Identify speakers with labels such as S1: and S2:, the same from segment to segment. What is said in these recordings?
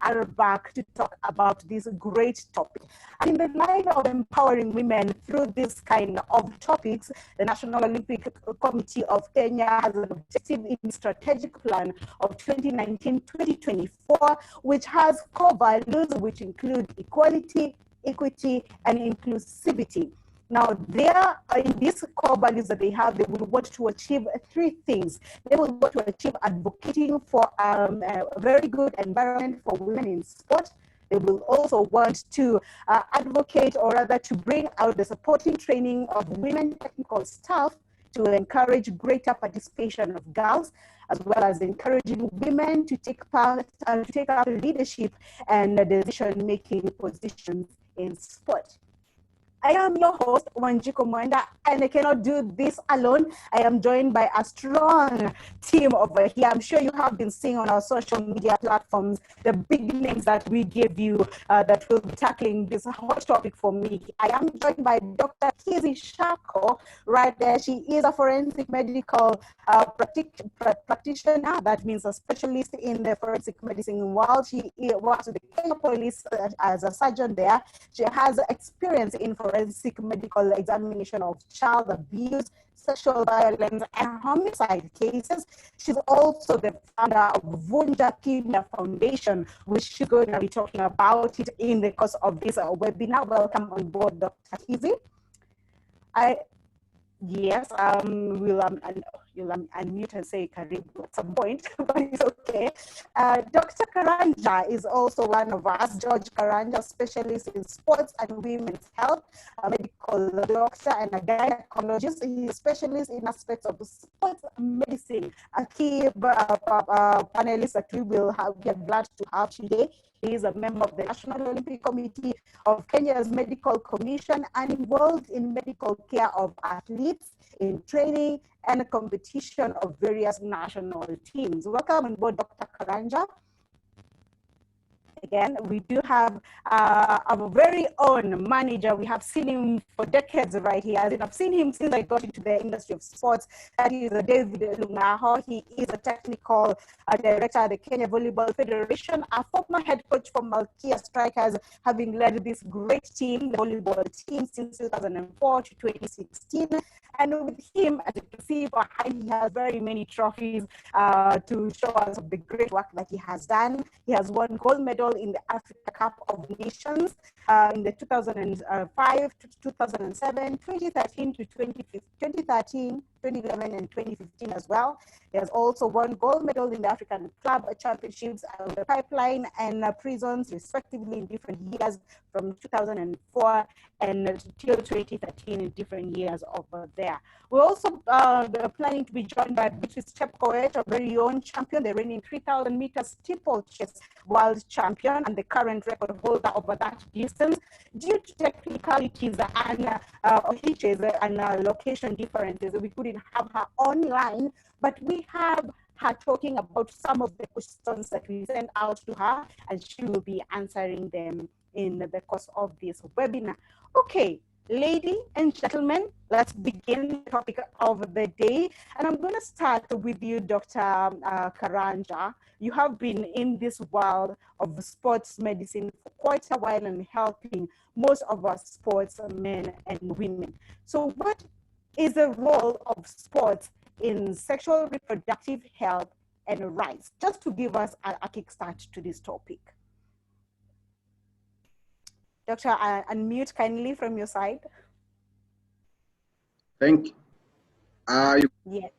S1: are back to talk about this great topic. And in the line of empowering women through this kind of topics, the National Olympic Committee of Kenya has an objective in strategic plan of 2019-2024, which has core values which include equality, equity, and inclusivity. Now, in these core values that they have, they will want to achieve three things. They will want to achieve advocating for a very good environment for women in sport. They will also want to advocate, or rather to bring out the supporting training of women technical staff to encourage greater participation of girls, as well as encouraging women to take part, to take up leadership and decision-making positions in sport. I am your host, Wanjiko Mwenda, and I cannot do this alone. I am joined by a strong team over here. I'm sure you have been seeing on our social media platforms the big names that we gave you that will be tackling this hot topic for me. I am joined by Dr. Kizzi Shako right there. She is a forensic medical practitioner. That means a specialist in the forensic medicine world. She works with the Kenya Police as a surgeon there. She has experience in forensic medical examination of child abuse, sexual violence, and homicide cases. She's also the founder of Vunja Kenya Foundation, which she's going to be talking about it in the course of this webinar. Welcome on board, Dr. Kizzi. Yes, you'll unmute and say Karibu at some point, but it's okay. Dr. Karanja is also one of us. George Karanja, specialist in sports and women's health, a medical doctor and a gynecologist. He is specialist in aspects of sports medicine. A key panelist that we are glad to have today. He is a member of the National Olympic Committee of Kenya's Medical Commission and involved in medical care of athletes, in training and competition of various national teams. Welcome on board, Dr. Karanja. Again, we do have our very own manager. We have seen him for decades right here. I've seen him since I got into the industry of sports. That is David Lungaho. He is a technical director at the Kenya Volleyball Federation, a former head coach for Malkia Strikers, having led this great team, the volleyball team, since 2004 to 2016. And with him, as you can see behind, he has very many trophies to show us of the great work that he has done. He has won gold medal in the Africa Cup of Nations in the 2005 to 2007, 2013 to 2013, 2011 and 2015 as well. He has also won gold medal in the African Club Championships, the Pipeline and Prisons, respectively, in different years from 2004 and till 2013 in different years over there. We're also planning to be joined by Beatrice Chepkoech, a very own champion, the reigning 3,000 meters steeplechase world champion and the current record holder over that distance. Due to technicalities and hitches and location differences, we couldn't have her online, but we have her talking about some of the questions that we sent out to her, and she will be answering them in the course of this webinar. Okay, ladies and gentlemen, let's begin the topic of the day. And I'm going to start with you, Dr. Karanja. You have been in this world of sports medicine for quite a while and helping most of our sports men and women. So what is the role of sports in sexual reproductive health and rights? Just to give us a kickstart to this topic. Doctor, unmute kindly from your side.
S2: Thank you.
S1: Yes.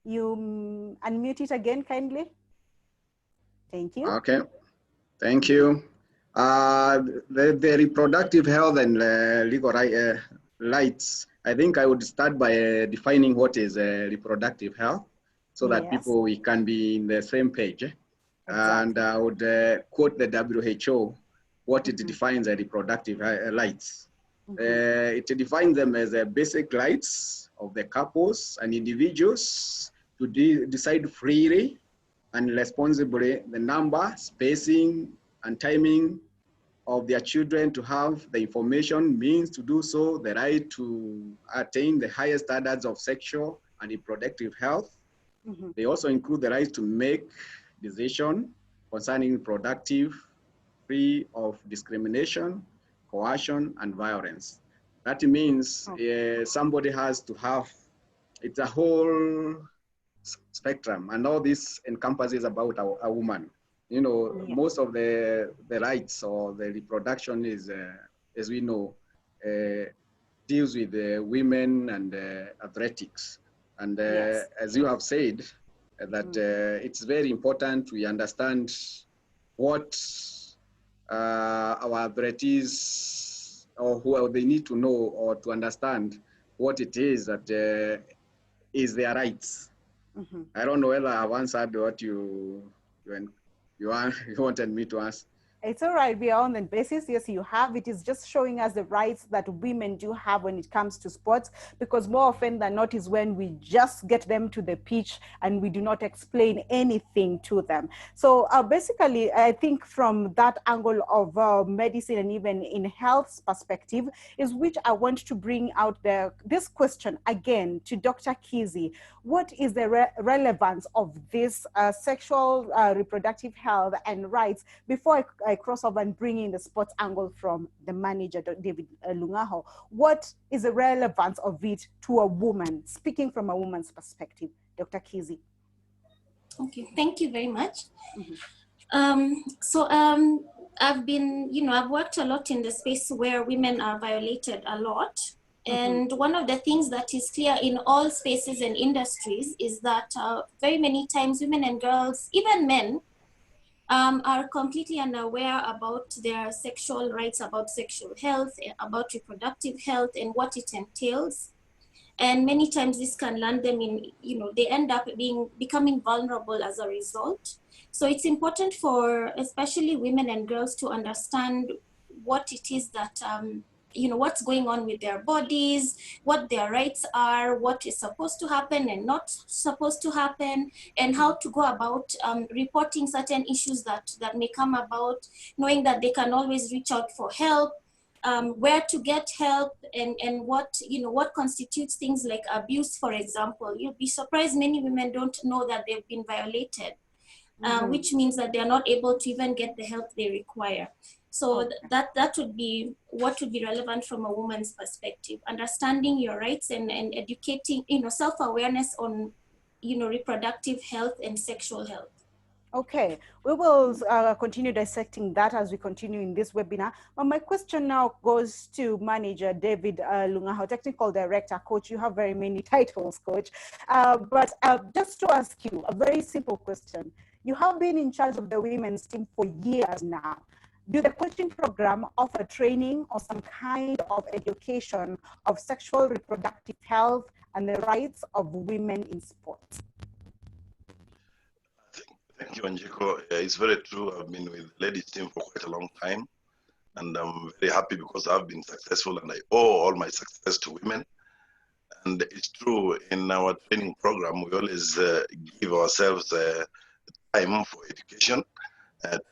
S1: You unmute it again kindly. Thank you.
S2: Okay. Thank you. The reproductive health and legal rights, I think I would start by defining what is reproductive health so that people we can be in the same page. Exactly. And I would quote the WHO, what it defines as reproductive rights. It defines them as basic rights of the couples and individuals to decide freely and responsibly the number, spacing, and timing of their children, to have the information, means to do so, the right to attain the highest standards of sexual and reproductive health. They also include the right to make decision concerning reproductive, free of discrimination, coercion, and violence. That means somebody has to have, it's a whole spectrum, and all this encompasses about a woman. You know, most of the rights or the reproduction is, as we know, deals with women and athletics. And as you have said, that it's very important we understand what our athletes, or who they need to know or to understand what it is that is their rights. I don't know whether I've answered what you wanted me to ask.
S1: It's all right. We are on the basis. Yes, you have. It is just showing us the rights that women do have when it comes to sports, because more often than not is when we just get them to the pitch and we do not explain anything to them. So basically, I think from that angle of medicine and even in health's perspective is which I want to bring out this question again to Dr. Kizzi. What is the relevance of this sexual reproductive health and rights before I cross over and bring in the sports angle from the manager, David Lungaho? What is the relevance of it to a woman, speaking from a woman's perspective, Dr. Kizzi?
S3: Okay, thank you very much. I've worked a lot in the space where women are violated a lot. And one of the things that is clear in all spaces and industries is that very many times women and girls, even men, are completely unaware about their sexual rights, about sexual health, about reproductive health, and what it entails. And many times this can land them in, they end up becoming vulnerable as a result. So it's important for especially women and girls to understand what it is that, what's going on with their bodies, what their rights are, what is supposed to happen and not supposed to happen, and how to go about reporting certain issues that may come about, knowing that they can always reach out for help, where to get help, and what constitutes things like abuse, for example. You'll be surprised many women don't know that they've been violated, which means that they're not able to even get the help they require. So that would be what would be relevant from a woman's perspective, understanding your rights and educating, self-awareness on, reproductive health and sexual health.
S1: Okay, we will continue dissecting that as we continue in this webinar. My question now goes to Manager David Lungaho, Technical Director. Coach, you have very many titles, Coach. But just to ask you a very simple question. You have been in charge of the women's team for years now. Do the coaching program offer training or some kind of education of sexual reproductive health and the rights of women in sports?
S4: Thank you, Anjiko. It's very true. I've been with the ladies team for quite a long time, and I'm very happy because I've been successful, and I owe all my success to women. And it's true, in our training program, we always give ourselves time for education.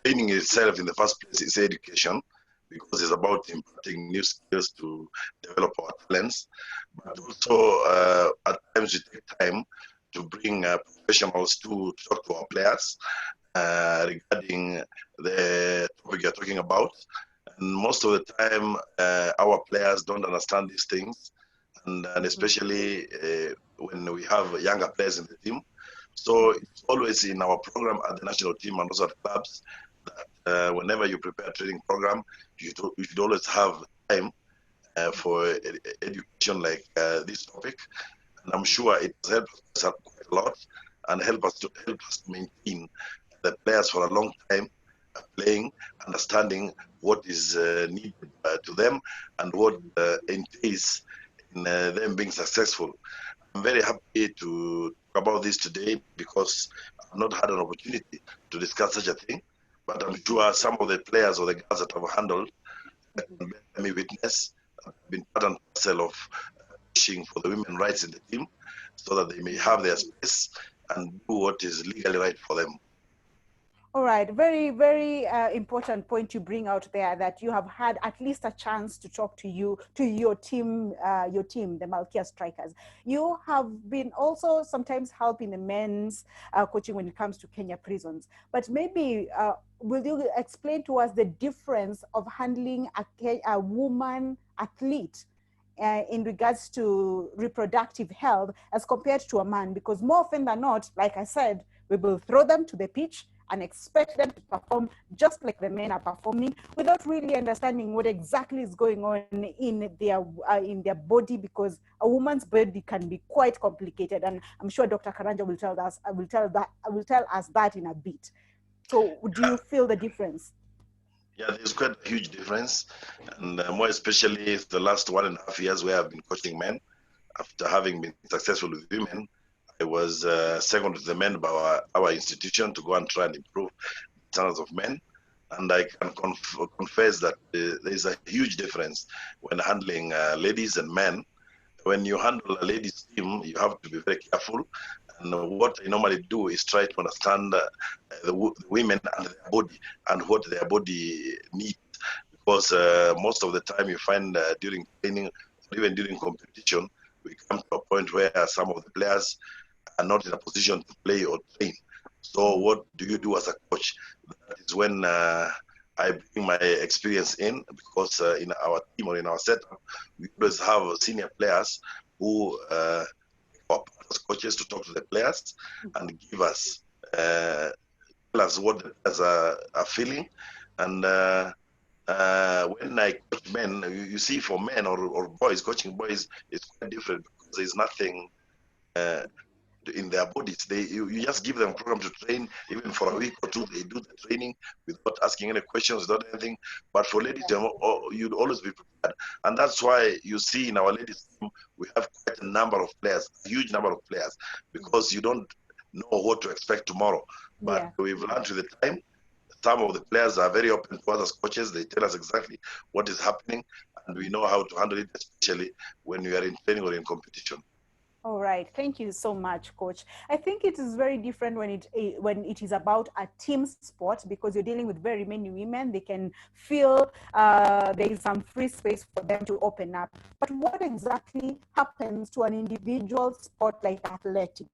S4: Training itself in the first place is education, because it's about imparting new skills to develop our talents. But also, at times we take time to bring professionals to talk to our players regarding the topic you're talking about. And most of the time, our players don't understand these things, and especially when we have younger players in the team. So it's always in our program at the national team and also at clubs that whenever you prepare a training program, you should always have time for education like this topic. And I'm sure it has helped us quite a lot and help us to maintain the players for a long time playing, understanding what is needed to them and what entails in them being successful. I'm very happy to talk about this today because I've not had an opportunity to discuss such a thing, but I'm sure some of the players or the girls that I've handled can bear me witness. I've been part and parcel of pushing for the women's rights in the team so that they may have their space and do what is legally right for them.
S1: All right, very, very important point you bring out there, that you have had at least a chance to talk to your team, the Malkia Strikers. You have been also sometimes helping the men's coaching when it comes to Kenya prisons. But maybe will you explain to us the difference of handling a woman athlete in regards to reproductive health as compared to a man? Because more often than not, like I said, we will throw them to the pitch and expect them to perform just like the men are performing, without really understanding what exactly is going on in their body, because a woman's body can be quite complicated, and I'm sure Dr. Karanja will tell us that in a bit. So do you feel the difference?
S4: Yeah, there's quite a huge difference, and more especially the last 1.5 years where I've been coaching men. After having been successful with women, I was second to the men by our institution to go and try and improve the standards of men. And I can confess that there's a huge difference when handling ladies and men. When you handle a ladies team, you have to be very careful. And what I normally do is try to understand the women and their body and what their body needs. Because most of the time you find during training or even during competition, we come to a point where some of the players are not in a position to play or train. So what do you do as a coach? That is when I bring my experience in, because in our team or in our setup, we always have senior players who are as coaches to talk to the players and give us, tell us what the players are feeling. And when I coach men, you see, for men or boys, coaching boys is quite different, because there's nothing in their bodies. You just give them a program to train, even for a week or two, they do the training without asking any questions, without anything. But for ladies, you'd always be prepared. And that's why you see in our ladies team, we have quite a number of players, a huge number of players, because you don't know what to expect tomorrow. But we've learned with the time. Some of the players are very open to us as coaches. They tell us exactly what is happening, and we know how to handle it, especially when we are in training or in competition.
S1: All right, thank you so much, Coach. I think it is very different when it is about a team sport, because you're dealing with very many women. They can feel there is some free space for them to open up. But what exactly happens to an individual sport like athletics?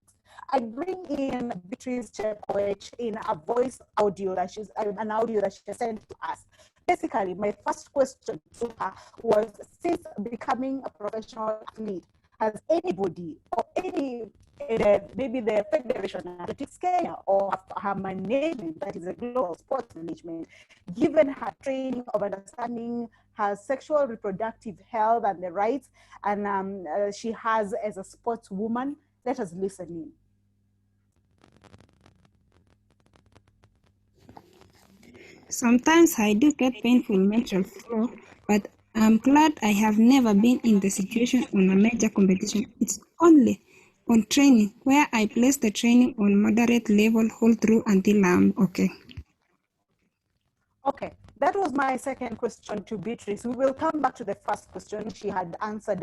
S1: I bring in Beatrice Chepkoech in a voice audio that an audio that she sent to us. Basically, my first question to her was, since becoming a professional athlete, has anybody or maybe the Federation of Athletics Kenya or her management, that is a global sports management, given her training of understanding her sexual reproductive health and the rights and she has as a sportswoman? Let us listen in.
S5: Sometimes I do get painful menstrual flow, but I'm glad I have never been in the situation on a major competition. It's only on training, where I place the training on moderate level, hold through until I'm okay.
S1: Okay, that was my second question to Beatrice. We will come back to the first question. She had answered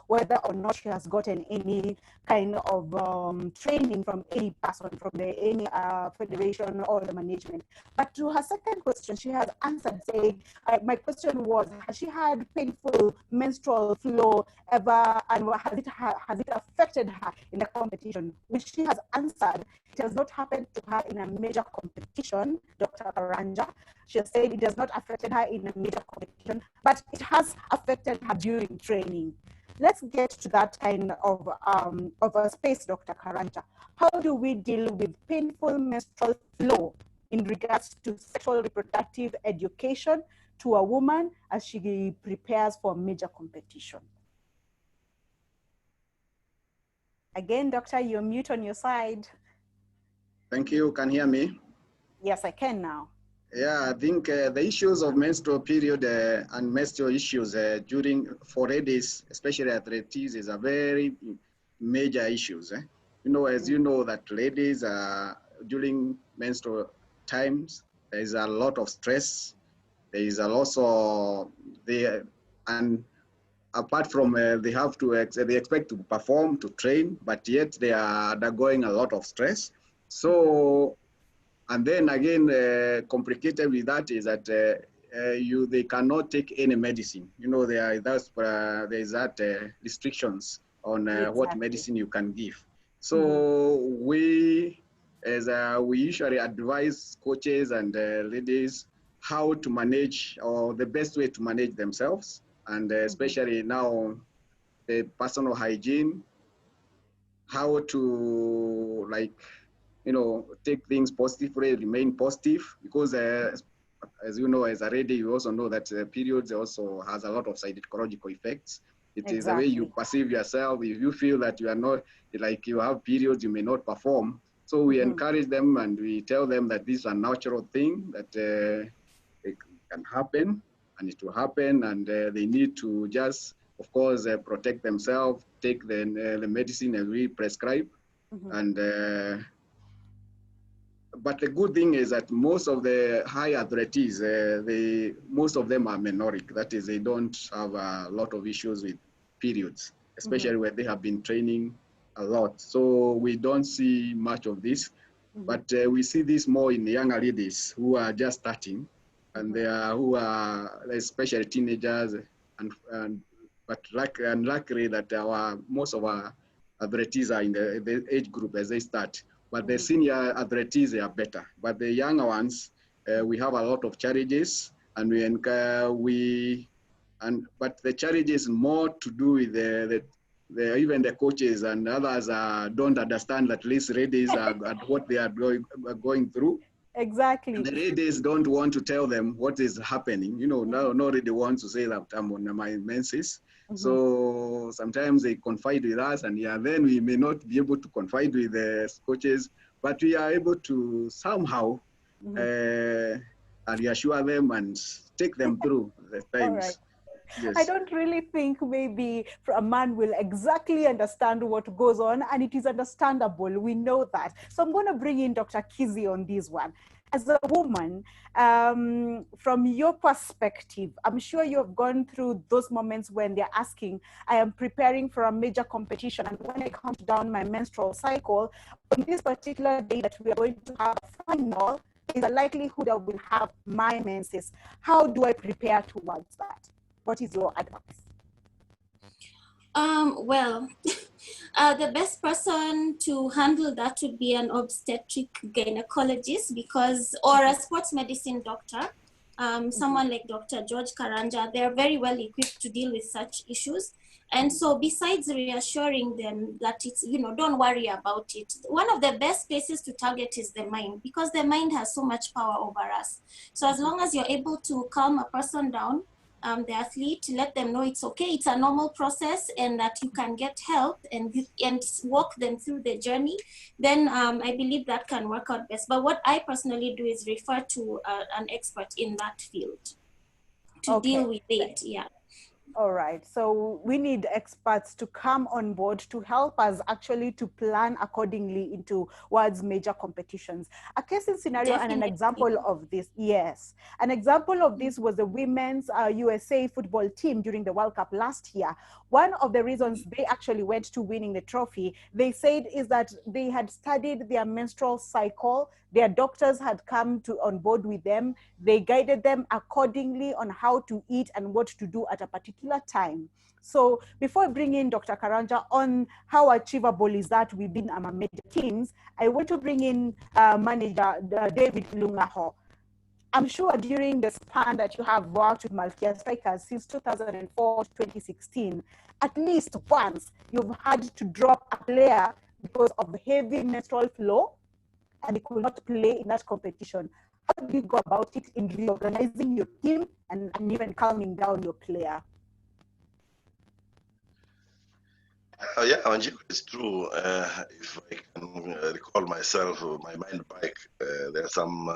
S1: whether or not she has gotten any kind of training from any person, from any federation or the management. But to her second question, she has answered saying, my question was, has she had painful menstrual flow ever, and has it affected her in the competition? Which she has answered, it has not happened to her in a major competition, Dr. Karanja. She has said it has not affected her in a major competition, but it has affected her during training. Let's get to that kind of a space, Dr. Karanja. How do we deal with painful menstrual flow in regards to sexual reproductive education to a woman as she prepares for a major competition? Again, doctor, you're mute on your side.
S2: Thank you. Can you hear me?
S1: Yes, I can now.
S2: Yeah, I think the issues of menstrual period and menstrual issues for ladies, especially athletics, is a very major issues. You know, as you know, that ladies during menstrual times, there is a lot of stress. There is a lot of and apart from they have to they expect to perform, to train, but yet they are undergoing a lot of stress. So And then again, complicated with that is that they cannot take any medicine. You know, there is that restrictions on what medicine you can give. So we usually advise coaches and ladies how to manage, or the best way to manage themselves, and especially now the personal hygiene, how to, like, you know, take things positively, remain positive, because as you know, as a lady, you also know that periods also has a lot of psychological effects. It is the way you perceive yourself. If you feel that you are not, like, you have periods, you may not perform. So we encourage them and we tell them that this is a natural thing, that it can happen, and it will happen, and they need to just, of course, protect themselves, take the medicine as we prescribe, and but the good thing is that most of the high athletes, most of them are menoric. That is, they don't have a lot of issues with periods, especially when they have been training a lot. So we don't see much of this, but we see this more in the younger ladies who are just starting, and who are especially teenagers, but luckily that most of our athletes are in the age group as they start. But the senior athletes are better. But the younger ones, we have a lot of challenges, and but the challenge is more to do with even the coaches and others don't understand that these ladies are what they are going through.
S1: Exactly.
S2: And the ladies don't want to tell them what is happening. You know, nobody wants to say that I'm on my menses. So sometimes they confide with us, and then we may not be able to confide with the coaches, but we are able to somehow reassure them and take them through the times.
S1: All right.
S2: Yes.
S1: I don't really think maybe a man will exactly understand what goes on, and it is understandable. We know that. So I'm going to bring in Dr. Kizzi on this one. As a woman, from your perspective, I'm sure you've gone through those moments when they're asking, I am preparing for a major competition, and when I count down my menstrual cycle, on this particular day that we are going to have a final, there's a likelihood I will have my menses. How do I prepare towards that? What is your advice?
S3: Well, the best person to handle that would be an obstetric gynecologist, or a sports medicine doctor, someone like Dr. George Karanja. They're very well equipped to deal with such issues. And so besides reassuring them that it's, don't worry about it, one of the best places to target is the mind, because the mind has so much power over us. So as long as you're able to calm a person down, the athlete, let them know it's okay, it's a normal process, and that you can get help and walk them through the journey, then I believe that can work out best. But what I personally do is refer to an expert in that field to deal with it. Yeah.
S1: All right. So we need experts to come on board to help us actually to plan accordingly towards major competitions. A case in scenario and an example of this. Yes. An example of this was the women's USA football team during the World Cup last year. One of the reasons they actually went to winning the trophy, they said, is that they had studied their menstrual cycle. Their doctors had come on board with them. They guided them accordingly on how to eat and what to do at a particular time. So before I bring in Dr. Karanja on how achievable is that within our major teams, I want to bring in manager David Lungaho. I'm sure during the span that you have worked with Malkia Strikers since 2004 to 2016, at least once you've had to drop a player because of heavy menstrual flow, and they could not play in that competition. How do you go about it in reorganizing your team and even calming down your player?
S4: Yeah, Angie, it's true. If I can recall myself, my mind back, there are some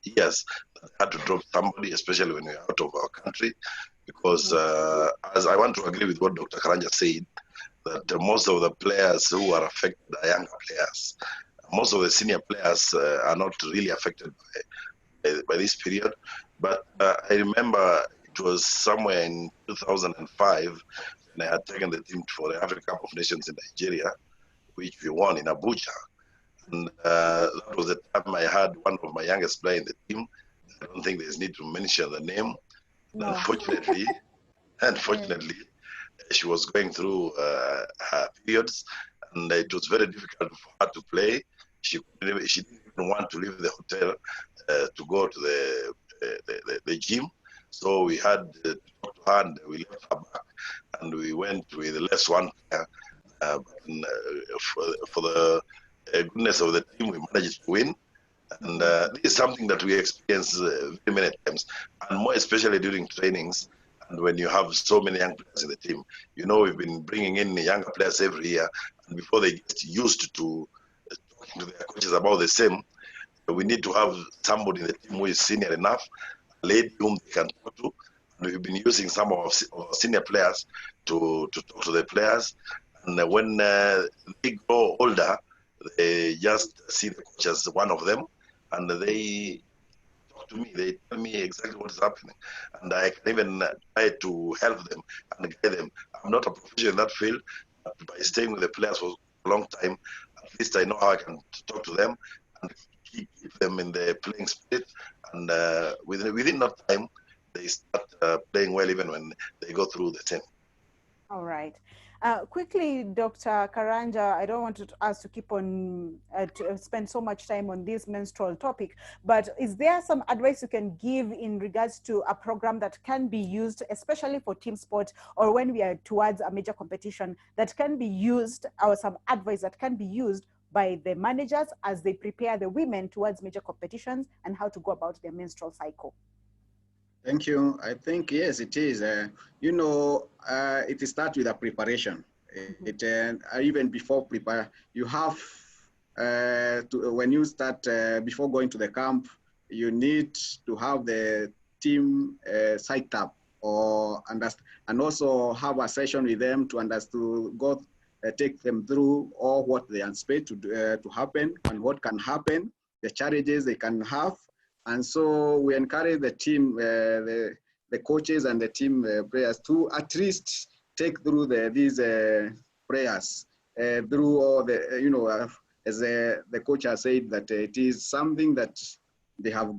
S4: years that I had to drop somebody, especially when we're out of our country, because as I want to agree with what Dr. Karanja said, that most of the players who are affected are younger players. Most of the senior players are not really affected by this period. But I remember it was somewhere in 2005, and I had taken the team for the African Cup of Nations in Nigeria, which we won in Abuja. And that was the time I had one of my youngest players in the team. I don't think there's need to mention the name.
S1: No.
S4: Unfortunately, she was going through her periods, and it was very difficult for her to play. She didn't even want to leave the hotel to go to the gym. So we had to talk to her, and we left her back, and we went with less one player. For the goodness of the team, we managed to win. And this is something that we experience very many times, and more especially during trainings. And when you have so many young players in the team, you know, we've been bringing in younger players every year, and before they get used to talking to their coaches about the same, we need to have somebody in the team who is senior enough, a lady whom they can talk to. And we've been using some of our senior players to talk to the players. And when they grow older, they just see the coach as one of them, and they talk to me. They tell me exactly what is happening, and I can even try to help them and guide them. I'm not a professional in that field, but by staying with the players for a long time, at least I know how I can talk to them and keep them in the playing spirit. And within that time, they start playing well, even when they go through the same.
S1: All right. Quickly, Dr. Karanja, I don't want us to keep on to spend so much time on this menstrual topic, but is there some advice you can give in regards to a program that can be used, especially for team sport or when we are towards a major competition, that can be used, or some advice that can be used by the managers as they prepare the women towards major competitions and how to go about their menstrual cycle?
S2: Thank you. I think, yes, it is. You know, it starts with a preparation. Even before prepare, you have when you start, before going to the camp, you need to have the team psyched up, or understand, and also have a session with them to understand, take them through all what they anticipate to happen and what can happen, the challenges they can have. And so we encourage the team, the coaches and the team players to at least take through these prayers through all the, you know, as the coach has said, that it is something that they have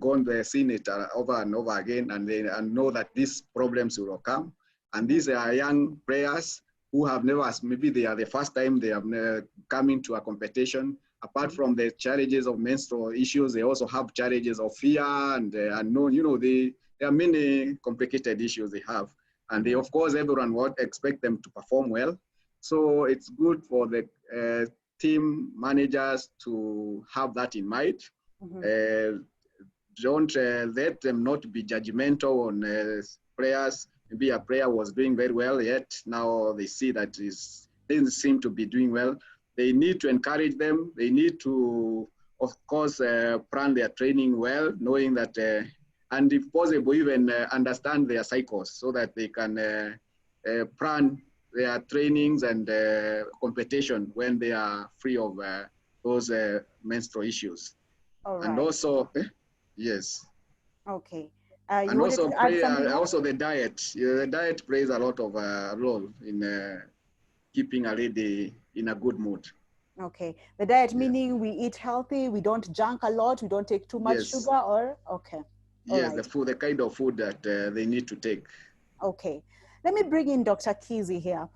S2: seen it over and over again, and they know that these problems will come. And these are young players who have never, maybe they are the first time they have come into a competition. Apart from the challenges of menstrual issues, they also have challenges of fear and unknown. You know, there are many complicated issues they have. And they, of course, everyone would expect them to perform well. So it's good for the team managers to have that in mind. Don't let them not be judgmental on players. Maybe a player was doing very well, yet now they see that he didn't seem to be doing well. They need to encourage them. They need to, of course, plan their training well, knowing that, and if possible, even understand their cycles so that they can plan their trainings and competition when they are free of those menstrual issues.
S1: All right.
S2: And also, yes.
S1: Okay.
S2: And also, also the diet. The diet plays a lot of role in keeping a lady in a good mood.
S1: Okay. The diet, meaning we eat healthy, we don't junk a lot, we don't take too much sugar, or? Okay.
S2: Yes, the kind of food that they need to take.
S1: Okay. Let me bring in Dr. Kizzi here.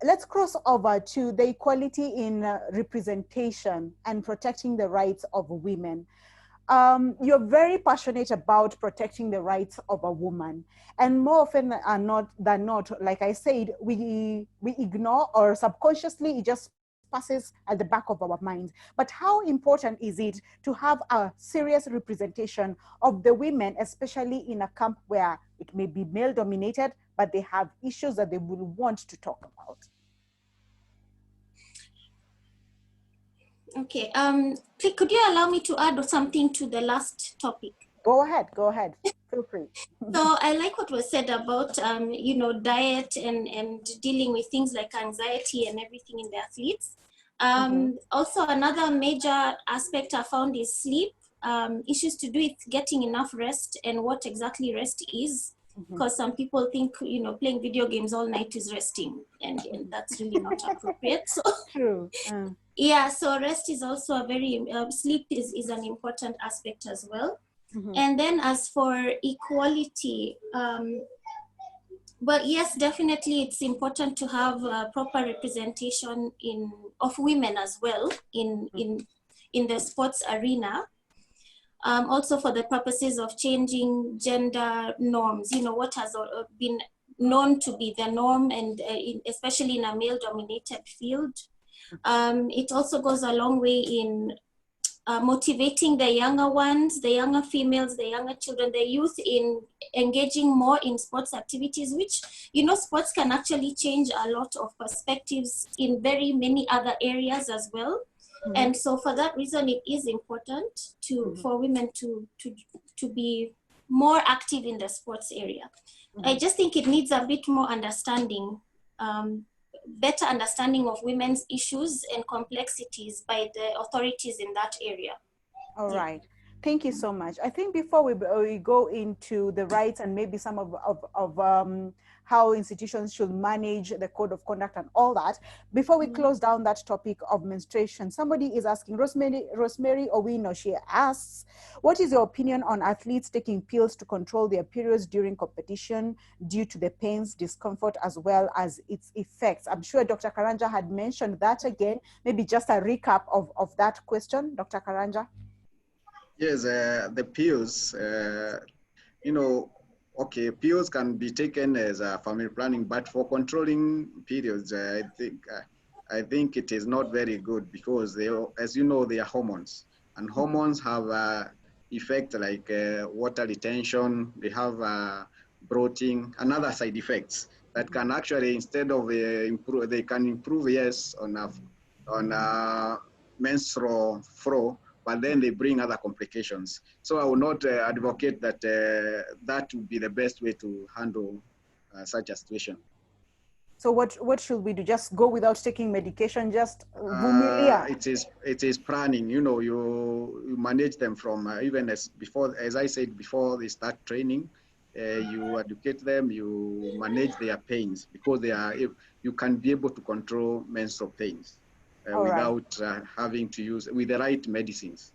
S1: Let's cross over to the equality in representation and protecting the rights of women. You're very passionate about protecting the rights of a woman, and more often than not, like I said, we ignore, or subconsciously it just passes at the back of our minds. But how important is it to have a serious representation of the women, especially in a camp where it may be male dominated, but they have issues that they will want to talk about?
S3: Okay, could you allow me to add something to the last topic?
S1: Go ahead, feel free.
S3: So I like what was said about, you know, diet and dealing with things like anxiety and everything in the athletes. Also, another major aspect I found is sleep, issues to do with getting enough rest and what exactly rest is. Because some people think, you know, playing video games all night is resting, and that's really not appropriate. So,
S1: True.
S3: Yeah, so rest is also a very, sleep is an important aspect as well. And then as for equality, but yes, definitely it's important to have proper representation of women as well in the sports arena. Also for the purposes of changing gender norms, what has been known to be the norm, and especially in a male-dominated field. It also goes a long way in motivating the younger ones, the younger females, the younger children, the youth in engaging more in sports activities, which, sports can actually change a lot of perspectives in very many other areas as well. And so for that reason, it is important for women to be more active in the sports area. I just think it needs a bit more understanding, better understanding of women's issues and complexities by the authorities in that area.
S1: All right. Thank you so much. I think before we go into the rights and maybe some of how institutions should manage the code of conduct and all that, before we close down that topic of menstruation, somebody is asking, Rosemary Owino, she asks, what is your opinion on athletes taking pills to control their periods during competition due to the pains, discomfort, as well as its effects? I'm sure Dr. Karanja had mentioned that again. Maybe just a recap of that question, Dr. Karanja.
S2: Yes, the pills, okay, pills can be taken as a family planning, but for controlling periods, I think it is not very good because they, as you know, they are hormones, and hormones have effect like water retention. They have bloating and other side effects that can actually, instead of improve, they can improve, yes, on menstrual flow, but then they bring other complications. So I will not advocate that that would be the best way to handle such a situation.
S1: So what should we do? Just go without taking medication, just
S2: it is planning. You manage them from even as I said before they start training. You educate them, you manage their pains, because you can be able to control menstrual pains without having to use with the right medicines.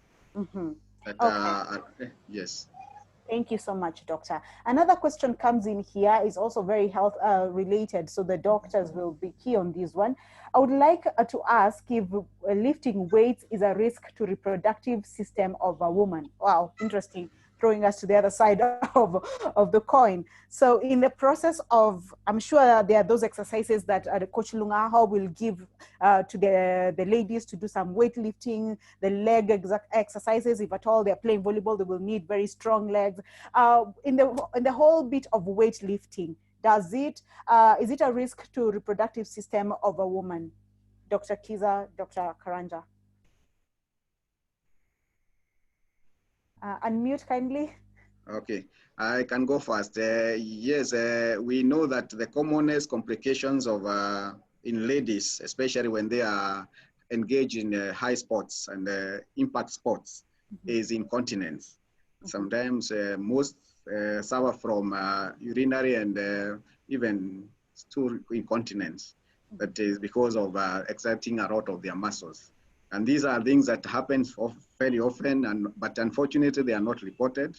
S2: Yes.
S1: Thank you so much, doctor. Another question comes in here, is also very health related, so the doctors will be key on this one. I would like to ask if lifting weights is a risk to reproductive system of a woman. Wow, interesting. Throwing us to the other side of the coin. So in the process of, I'm sure there are those exercises that Coach Lungaho will give to the ladies to do some weightlifting, the leg exercises. If at all they're playing volleyball, they will need very strong legs. In the whole bit of weightlifting, is it a risk to reproductive system of a woman? Dr. Kizza, Dr. Karanja. Unmute kindly.
S2: Okay, I can go first. Yes, we know that the commonest complications of in ladies, especially when they are engaged in high sports and impact sports, is incontinence. Sometimes most suffer from urinary and even stool incontinence. That is because of exerting a lot of their muscles. And these are things that happen very often, but unfortunately they are not reported,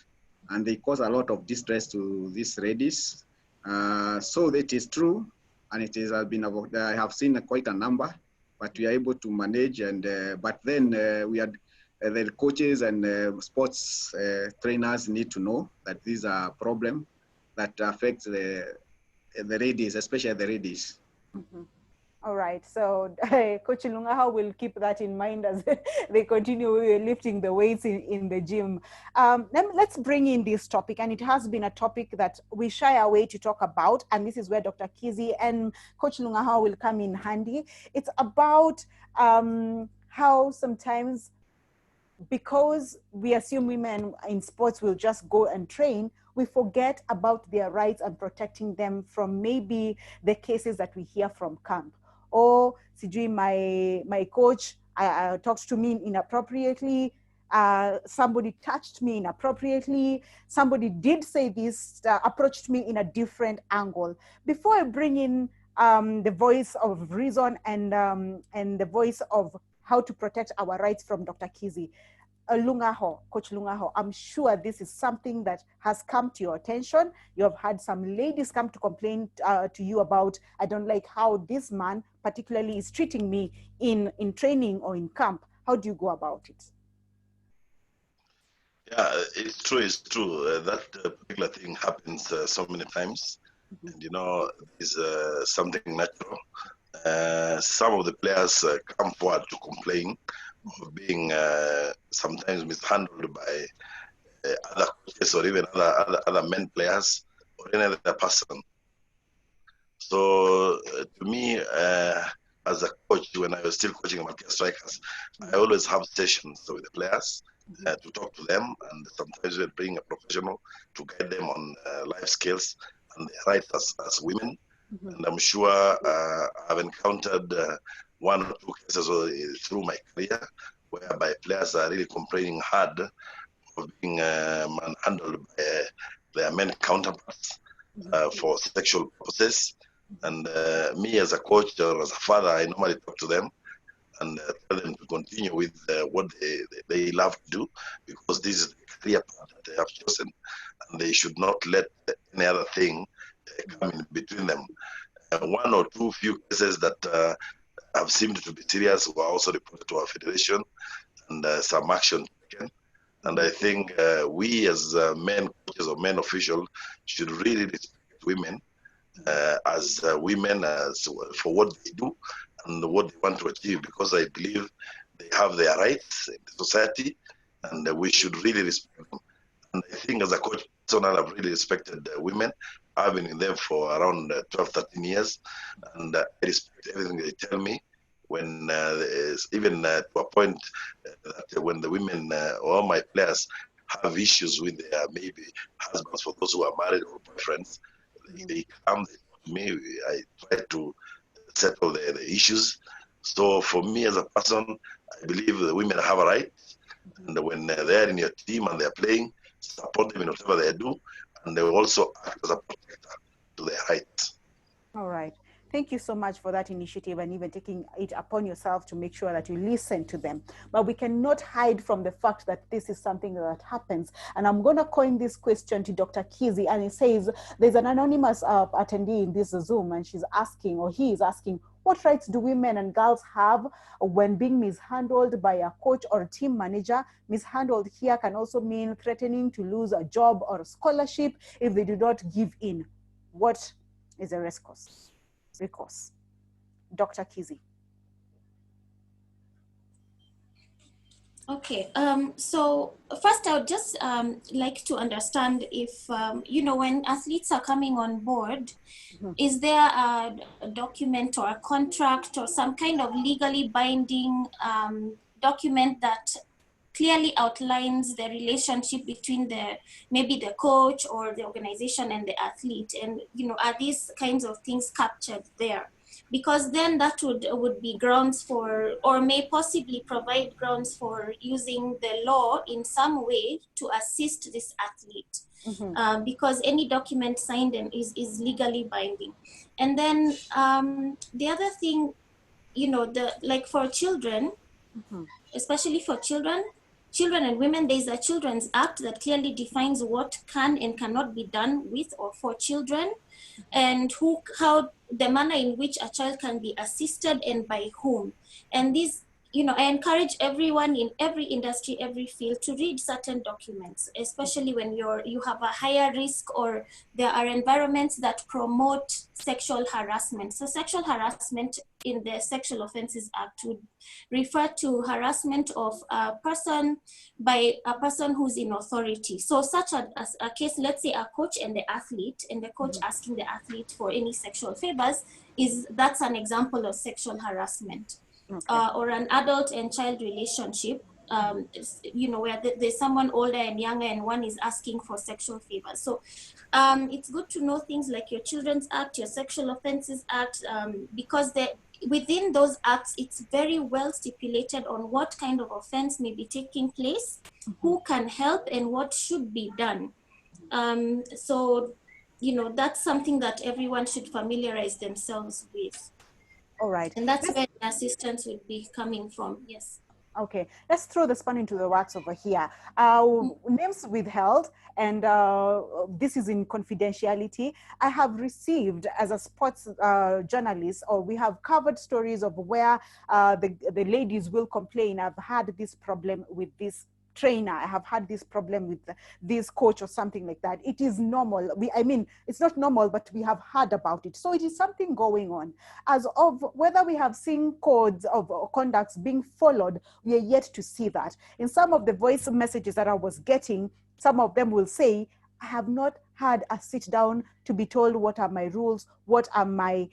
S2: and they cause a lot of distress to these ladies. So it is true, and it has been about, I have seen quite a number, but we are able to manage. And but then we are the coaches and sports trainers need to know that these are problems that affect the ladies, especially the ladies.
S1: All right, so Coach Lungaho will keep that in mind as they continue lifting the weights in the gym. Let's bring in this topic, and it has been a topic that we shy away to talk about, and this is where Dr. Kizzi and Coach Lungaho will come in handy. It's about how sometimes, because we assume women in sports will just go and train, we forget about their rights and protecting them from maybe the cases that we hear from camp. Or sijui, my coach talked to me inappropriately, somebody touched me inappropriately, somebody did say this, approached me in a different angle. Before I bring in the voice of reason and the voice of how to protect our rights from Dr. Kizzi. Lungaho, Coach Lungaho, I'm sure this is something that has come to your attention. You have had some ladies come to complain to you about, I don't like how this man particularly is treating me in training or in camp. How do you go about it?
S4: Yeah, it's true. It's true. That particular thing happens so many times, and you know, is something natural. Some of the players come forward to complain of being sometimes mishandled by other coaches or even other men players or any other person. So to me, as a coach, when I was still coaching Malkia Strikers, I always have sessions with the players to talk to them, and sometimes we bring a professional to guide them on life skills and their rights as women. And I'm sure I've encountered one or two cases through my career whereby players are really complaining hard of being manhandled by their men counterparts for sexual purposes. And me as a coach or as a father, I normally talk to them and tell them to continue with what they love to do, because this is the career path that they have chosen, and they should not let any other thing come in between them. One or two few cases that have seemed to be serious were also reported to our federation, and some action taken. And I think we as men coaches or men officials should really respect women as women for what they do and what they want to achieve, because I believe they have their rights in the society, and we should really respect them. And I think as a coach, I've really respected women. I've been with them for around 12, 13 years, and I respect everything they tell me. When even to a point that when the women or my players have issues with their maybe husbands, for those who are married or boyfriends, they come to me. I try to settle the issues. So for me as a person, I believe the women have a right, and when they're in your team and they're playing, support them in whatever they do, and they will also act as a protector to their rights.
S1: All right. Thank you so much for that initiative and even taking it upon yourself to make sure that you listen to them. But we cannot hide from the fact that this is something that happens. And I'm going to coin this question to Dr. Kizzi, and it says, there's an anonymous attendee in this Zoom, and she's asking, or he is asking, what rights do women and girls have when being mishandled by a coach or a team manager? Mishandled here can also mean threatening to lose a job or a scholarship if they do not give in. What is the recourse? Dr. Kizzi.
S3: Okay, so first I would just like to understand if, you know, when athletes are coming on board, is there a document or a contract or some kind of legally binding document that clearly outlines the relationship between maybe the coach or the organization and the athlete? And, you know, are these kinds of things captured there? Because then that would be grounds for, or may possibly provide grounds for using the law in some way to assist this athlete. Because any document signed is legally binding. And then the other thing, you know, like for children, especially for children and women, there's a Children's Act that clearly defines what can and cannot be done with or for children, and how the manner in which a child can be assisted and by whom. And these, you know, I encourage everyone in every industry, every field to read certain documents, especially when you have a higher risk or there are environments that promote sexual harassment. So sexual harassment in the Sexual Offences Act would refer to harassment of a person by a person who's in authority. So such as a case, let's say a coach and the athlete, and the coach asking the athlete for any sexual favors, that's an example of sexual harassment. Or an adult and child relationship, you know, where there's someone older and younger and one is asking for sexual favors. So it's good to know things like your Children's Act, your Sexual Offences Act, because within those acts, it's very well stipulated on what kind of offense may be taking place, who can help, and what should be done. So, you know, that's something that everyone should familiarize themselves with.
S1: All right.
S3: And that's where the assistance would be coming from, yes.
S1: Okay, let's throw the span into the works over here. Names withheld, and this is in confidentiality. I have received, as a sports journalist, or we have covered stories of where the ladies will complain, I've had this problem with this trainer, I have had this problem with this coach or something like that. It is normal. I mean, it's not normal, but we have heard about it. So it is something going on. As of whether we have seen codes of conducts being followed, we are yet to see that. In some of the voice messages that I was getting, some of them will say, I have not had a sit down to be told what are my rules, what are my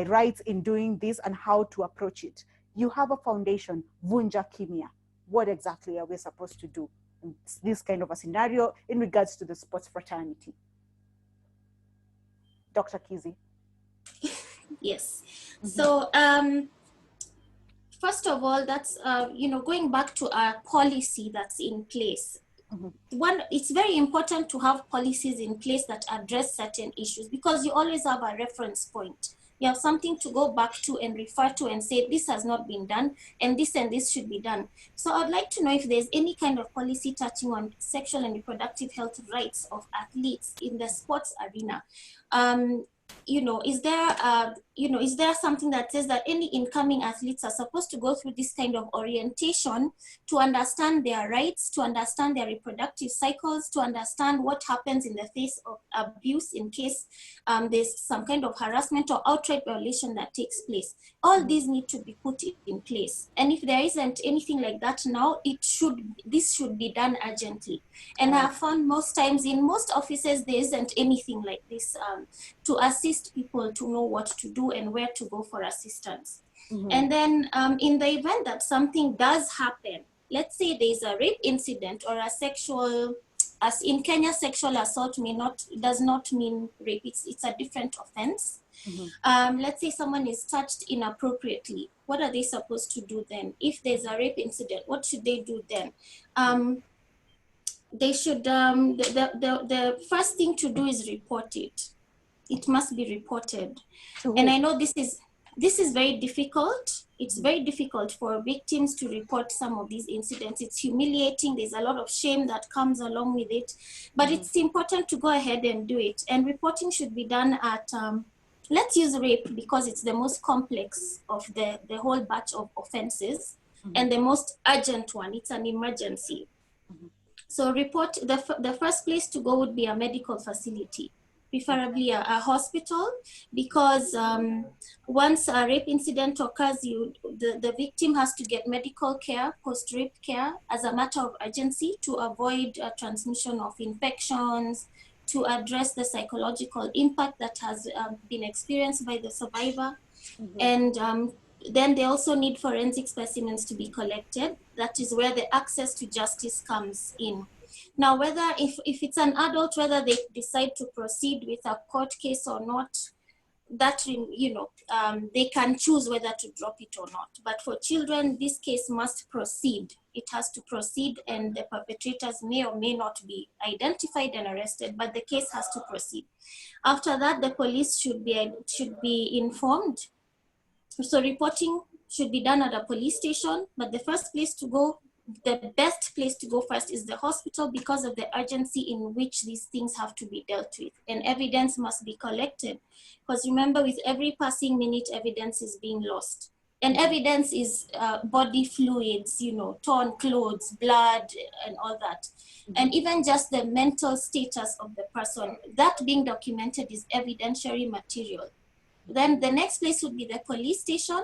S1: rights in doing this, and how to approach it. You have a foundation, Vunja Kimya. What exactly are we supposed to do in this kind of a scenario in regards to the sports fraternity? Dr. Kizzi.
S3: Yes. So first of all, that's going back to our policy that's in place. One, it's very important to have policies in place that address certain issues, because you always have a reference point. You have something to go back to and refer to and say, this has not been done, and this should be done. So I'd like to know if there's any kind of policy touching on sexual and reproductive health rights of athletes in the sports arena. Is there something that says that any incoming athletes are supposed to go through this kind of orientation to understand their rights, to understand their reproductive cycles, to understand what happens in the face of abuse in case there's some kind of harassment or outright violation that takes place? All these need to be put in place. And if there isn't anything like that now, this should be done urgently. And I have found most times in most offices, there isn't anything like this to assist people to know what to do and where to go for assistance. And then in the event that something does happen, let's say there's a rape incident or a sexual, as in Kenya, sexual assault does not mean rape, it's a different offense. Let's say someone is touched inappropriately. What are they supposed to do then? If there's a rape incident, what should they do then? They should, the first thing to do is report it. It must be reported. And I know this is very difficult. It's very difficult for victims to report some of these incidents. It's humiliating. There's a lot of shame that comes along with it. But it's important to go ahead and do it. And reporting should be done at, let's use rape because it's the most complex of the whole batch of offenses and the most urgent one. It's an emergency. So report, the first place to go would be a medical facility, preferably a hospital, because once a rape incident occurs, the victim has to get medical care, post-rape care, as a matter of urgency to avoid transmission of infections, to address the psychological impact that has been experienced by the survivor. And then they also need forensic specimens to be collected. That is where the access to justice comes in. Now, whether if it's an adult, whether they decide to proceed with a court case or not, that, they can choose whether to drop it or not. But for children, this case must proceed. It has to proceed, and the perpetrators may or may not be identified and arrested, but the case has to proceed. After that, the police should be informed. So reporting should be done at a police station, but the best place to go first is the hospital because of the urgency in which these things have to be dealt with, and evidence must be collected. Because remember, with every passing minute, evidence is being lost. And evidence is body fluids, torn clothes, blood, and all that. And even just the mental status of the person, that being documented is evidentiary material. Then the next place would be the police station,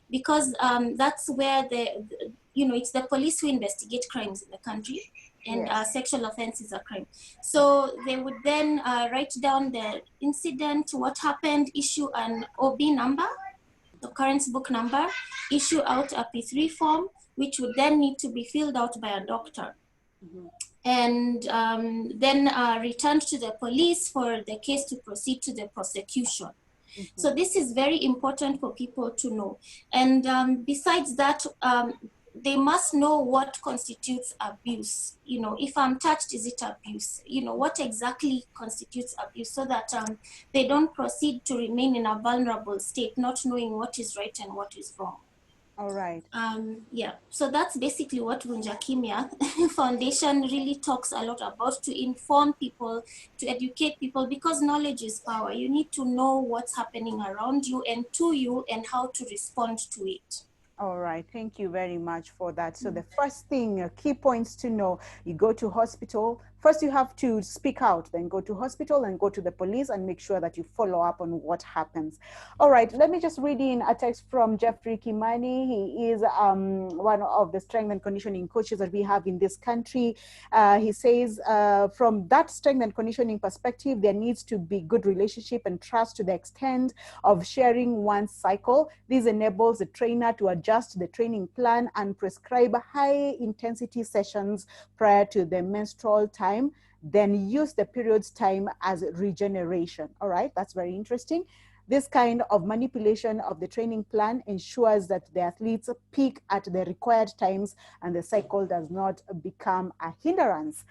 S3: because that's where it's the police who investigate crimes in the country, and sexual offense is a crime. So they would then write down the incident, what happened, issue an OB number, occurrence book number, issue out a P3 form, which would then need to be filled out by a doctor. And then returned to the police for the case to proceed to the prosecution. So this is very important for people to know. And besides that, they must know what constitutes abuse. You know, if I'm touched, is it abuse? You know, what exactly constitutes abuse, so that they don't proceed to remain in a vulnerable state, not knowing what is right and what is wrong.
S1: All right.
S3: Yeah, so that's basically what Vunja Kimya Foundation really talks a lot about, to inform people, to educate people, because knowledge is power. You need to know what's happening around you and to you and how to respond to it.
S1: All right, thank you very much for that. So the first thing, key points to know, you go to hospital. First, you have to speak out, then go to hospital and go to the police and make sure that you follow up on what happens. All right, let me just read in a text from Jeffrey Kimani. He is one of the strength and conditioning coaches that we have in this country. He says, from that strength and conditioning perspective, there needs to be good relationship and trust to the extent of sharing one's cycle. This enables the trainer to adjust the training plan and prescribe high intensity sessions prior to the menstrual time, then use the period's time as regeneration. All right, that's very interesting. This kind of manipulation of the training plan ensures that the athletes peak at the required times and the cycle does not become a hindrance.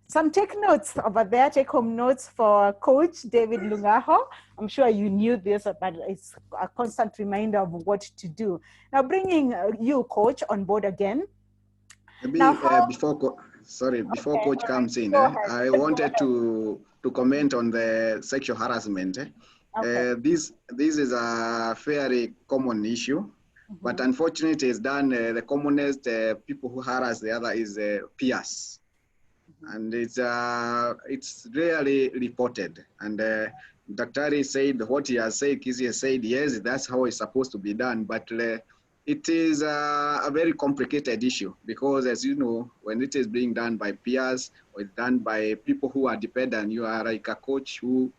S1: Some take notes over there, take home notes for Coach David Lungaho. I'm sure you knew this, but it's a constant reminder of what to do. Now, bringing you, Coach, on board again.
S2: Maybe
S1: Now,
S2: before Coach comes in,
S1: Go ahead.
S2: I wanted to comment on the sexual harassment.
S1: Okay.
S2: This is a fairly common issue, but unfortunately, it's done. The commonest people who harass the other is peers, and it's rarely reported. And Dr. said what he has said. Kizzi has said, yes, that's how it's supposed to be done, but it is a very complicated issue, because, as you know, when it is being done by peers or done by people who are dependent, you are like a coach who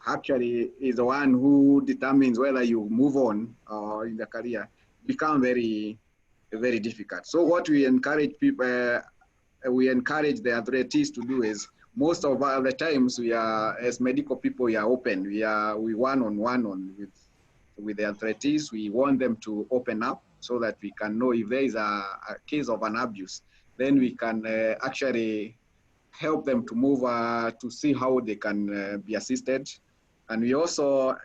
S2: actually is the one who determines whether you move on in the career, become very, very difficult. So what we encourage people, we encourage the athletes to do is, most of the times we are, as medical people, we are open. We one-on-one with the athletes. We want them to open up so that we can know if there is a case of an abuse. Then we can actually help them to move to see how they can be assisted. And we also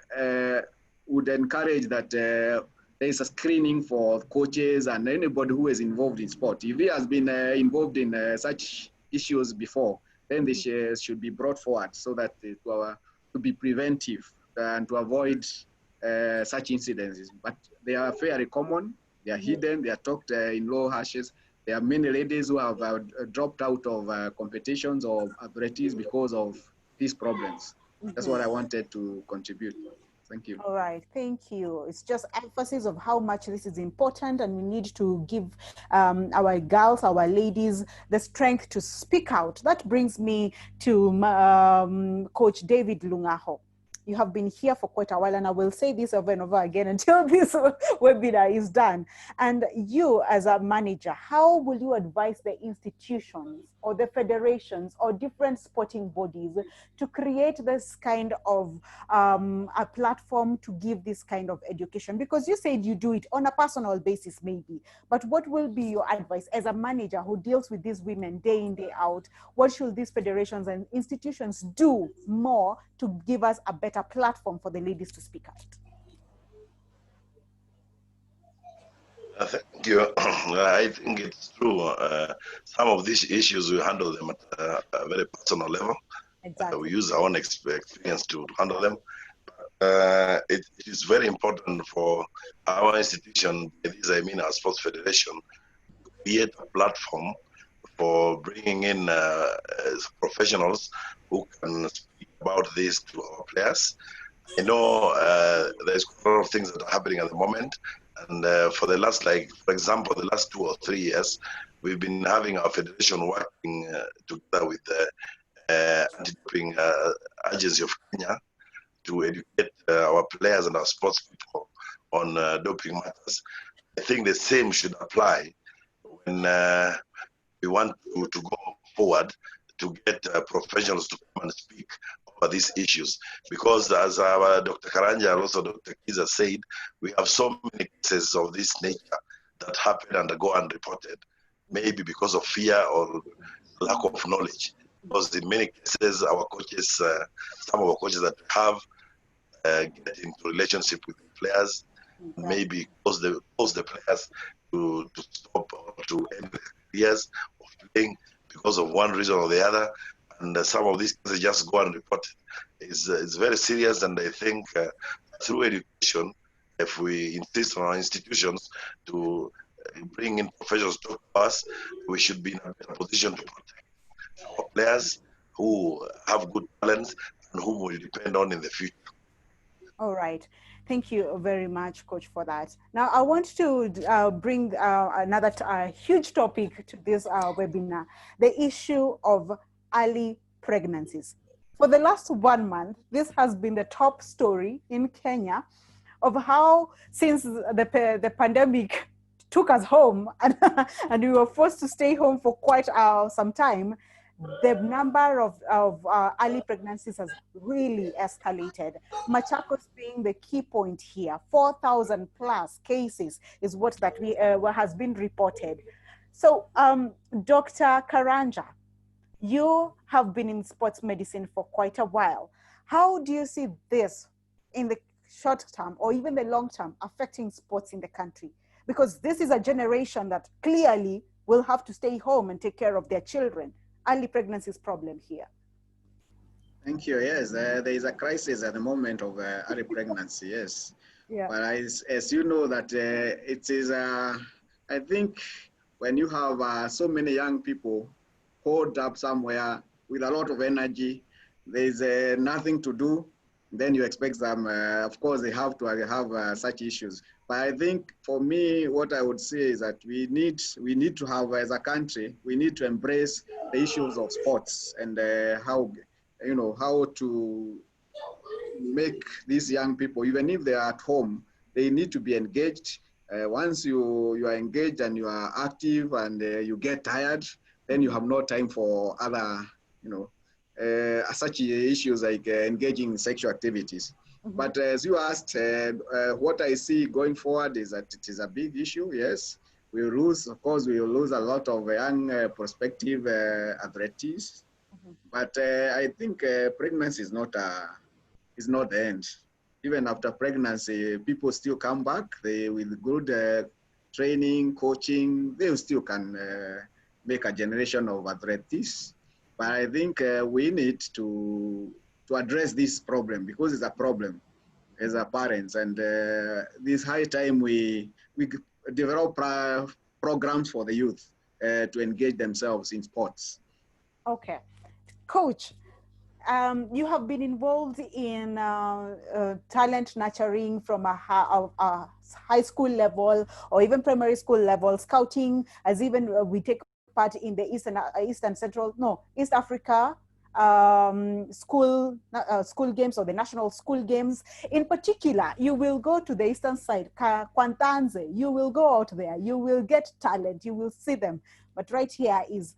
S2: would encourage that there is a screening for coaches and anybody who is involved in sport. If he has been involved in such issues before, then they should be brought forward so that to be preventive and to avoid such incidences. But they are fairly common. They are hidden. They are talked in low hashes. There are many ladies who have dropped out of competitions or athletics because of these problems. That's what I wanted to contribute. Thank you.
S1: All right, thank you. It's just emphasis of how much this is important, and we need to give our girls, our ladies, the strength to speak out. That brings me to Coach David Lungaho. You have been here for quite a while, and I will say this over and over again until this webinar is done. And you, as a manager, how will you advise the institutions or the federations or different sporting bodies to create this kind of a platform to give this kind of education? Because you said you do it on a personal basis, maybe, but what will be your advice as a manager who deals with these women day in, day out? What should these federations and institutions do more to give us a better platform for the ladies to speak out?
S4: Thank you. I think it's true. Some of these issues, we handle them at a very personal level.
S1: Exactly.
S4: We use our own experience to handle them. It is very important for our institution, by this I mean our sports federation, to create a platform for bringing in professionals who can speak about this to our players. I know there's a lot of things that are happening at the moment, and for the last, for example, the last 2 or 3 years, we've been having our federation working together with the anti-doping agency of Kenya to educate our players and our sports people on doping matters. I think the same should apply when we want to go forward to get professionals to come and speak about these issues. Because as our Dr. Karanja and also Dr. Kizzi said, we have so many cases of this nature that happen and go unreported, maybe because of fear or lack of knowledge. Because in many cases, our coaches, some of our coaches that we have, get into relationship with the players, maybe cause the players to stop or to end their careers of playing because of one reason or the other, and some of these cases just go unreported. It's very serious, and I think through education, if we insist on our institutions to bring in professionals to talk to us, we should be in a better position to protect our players who have good talents and whom we depend on in the future.
S1: All right. Thank you very much, Coach, for that. Now, I want to bring another huge topic to this webinar, the issue of early pregnancies. For the last 1 month, this has been the top story in Kenya of how, since the pandemic took us home and we were forced to stay home for quite some time, the number of early pregnancies has really escalated. Machakos being the key point here. 4,000 plus cases is what has been reported. So, Dr. Karanja, you have been in sports medicine for quite a while. How do you see this in the short term or even the long term affecting sports in the country? Because this is a generation that clearly will have to stay home and take care of their children. Early pregnancies problem here.
S2: Thank you. Yes, there is a crisis at the moment of early pregnancy. Yes,
S1: yeah.
S2: But as you know that it is, I think, when you have so many young people holed up somewhere with a lot of energy, there is nothing to do. Then you expect them. Of course, they have to have such issues. But I think for me, what I would say is that we need to have, as a country, we need to embrace the issues of sports and how to make these young people, even if they are at home, they need to be engaged. Once you are engaged and you are active and you get tired, then you have no time for other, such issues like engaging in sexual activities. Mm-hmm. But as you asked, what I see going forward is that it is a big issue. Yes, we lose a lot of young prospective athletes. Mm-hmm. But I think pregnancy is not the end. Even after pregnancy, people still come back. With good training, coaching, they still can make a generation of athletes. But I think we need to address this problem because it's a problem as a parents. And this high time we develop programs for the youth to engage themselves in sports.
S1: Okay. Coach, you have been involved in talent nurturing from a high school level or even primary school level, scouting, as even we take part in the East Africa school games or the national school games. In particular, you will go to the eastern side, Kwantanze, you will go out there, you will get talent, you will see them. But right here is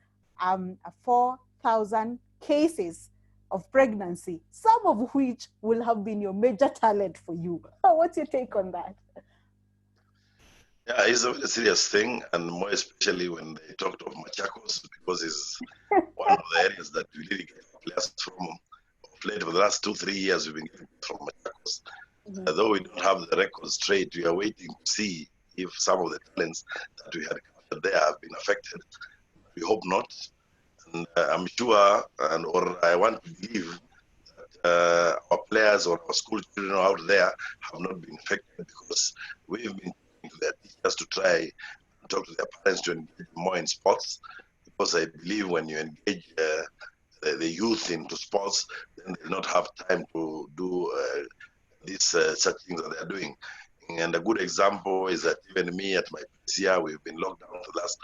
S1: 4,000 cases of pregnancy, some of which will have been your major talent for you. What's your take on that?
S4: Yeah, it's a very serious thing, and more especially when they talked of Machakos, because it's one of the areas that we really get players from. Played for the last 2-3 years, we've been getting from Machakos. Mm-hmm. Although we don't have the records straight, we are waiting to see if some of the talents that we had captured there have been affected. We hope not. And I'm sure, or I want to believe that our players or our school children out there have not been affected, because we've been talking to their teachers to try and talk to their parents to engage more in sports, because I believe when you engage the youth into sports, then they not have time to do these such things that they're doing. And a good example is that even me at my place here, we've been locked down for the last,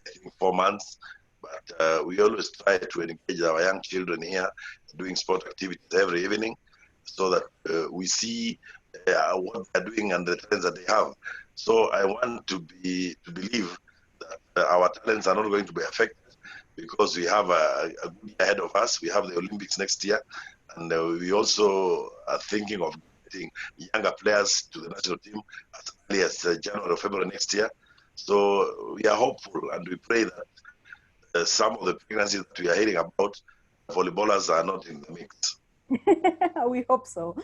S4: I think, 4 months. But we always try to engage our young children here doing sport activities every evening, so that we see what they're doing and the talents that they have. So I want to believe that our talents are not going to be affected, because we have a good year ahead of us. We have the Olympics next year, and we also are thinking of getting younger players to the national team as early as January or February next year. So we are hopeful and we pray that some of the pregnancies that we are hearing about, volleyballers are not in the mix.
S1: We hope so.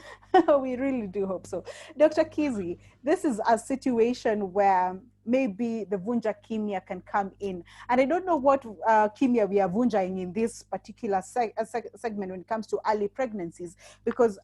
S1: We really do hope so. Dr. Kizzi, this is a situation where maybe the Vunja Kimya can come in. And I don't know what Kimya we are vunjaing in this particular segment when it comes to early pregnancies, because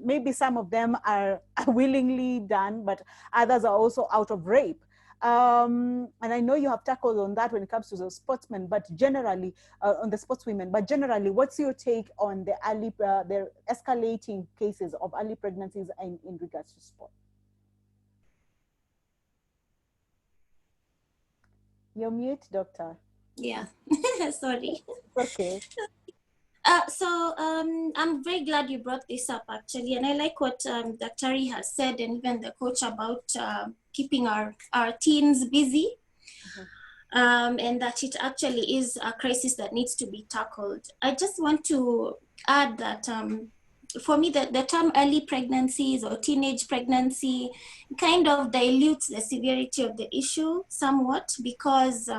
S1: maybe some of them are willingly done, but others are also out of rape. And I know you have tackled on that when it comes to the sportsmen, but generally on the sportswomen, but generally, what's your take on the early, the escalating cases of early pregnancies in regards to sport? You're mute, doctor.
S3: Yeah, sorry.
S1: Okay.
S3: I'm very glad you brought this up, actually, and I like what Dr. has said, and even the coach, about keeping our teens busy, and that it actually is a crisis that needs to be tackled. I just want to add that for me, the term early pregnancies or teenage pregnancy kind of dilutes the severity of the issue somewhat, because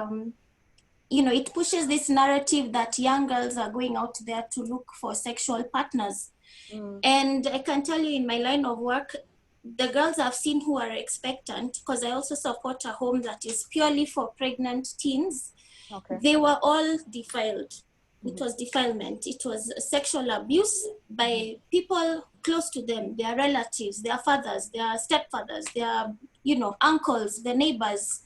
S3: you know, it pushes this narrative that young girls are going out there to look for sexual partners. And I can tell you, in my line of work, the girls I've seen who are expectant, because I also support a home that is purely for pregnant teens, they were all defiled. It was defilement. It was sexual abuse by people close to them, their relatives, their fathers, their stepfathers, their, you know, uncles, the neighbors,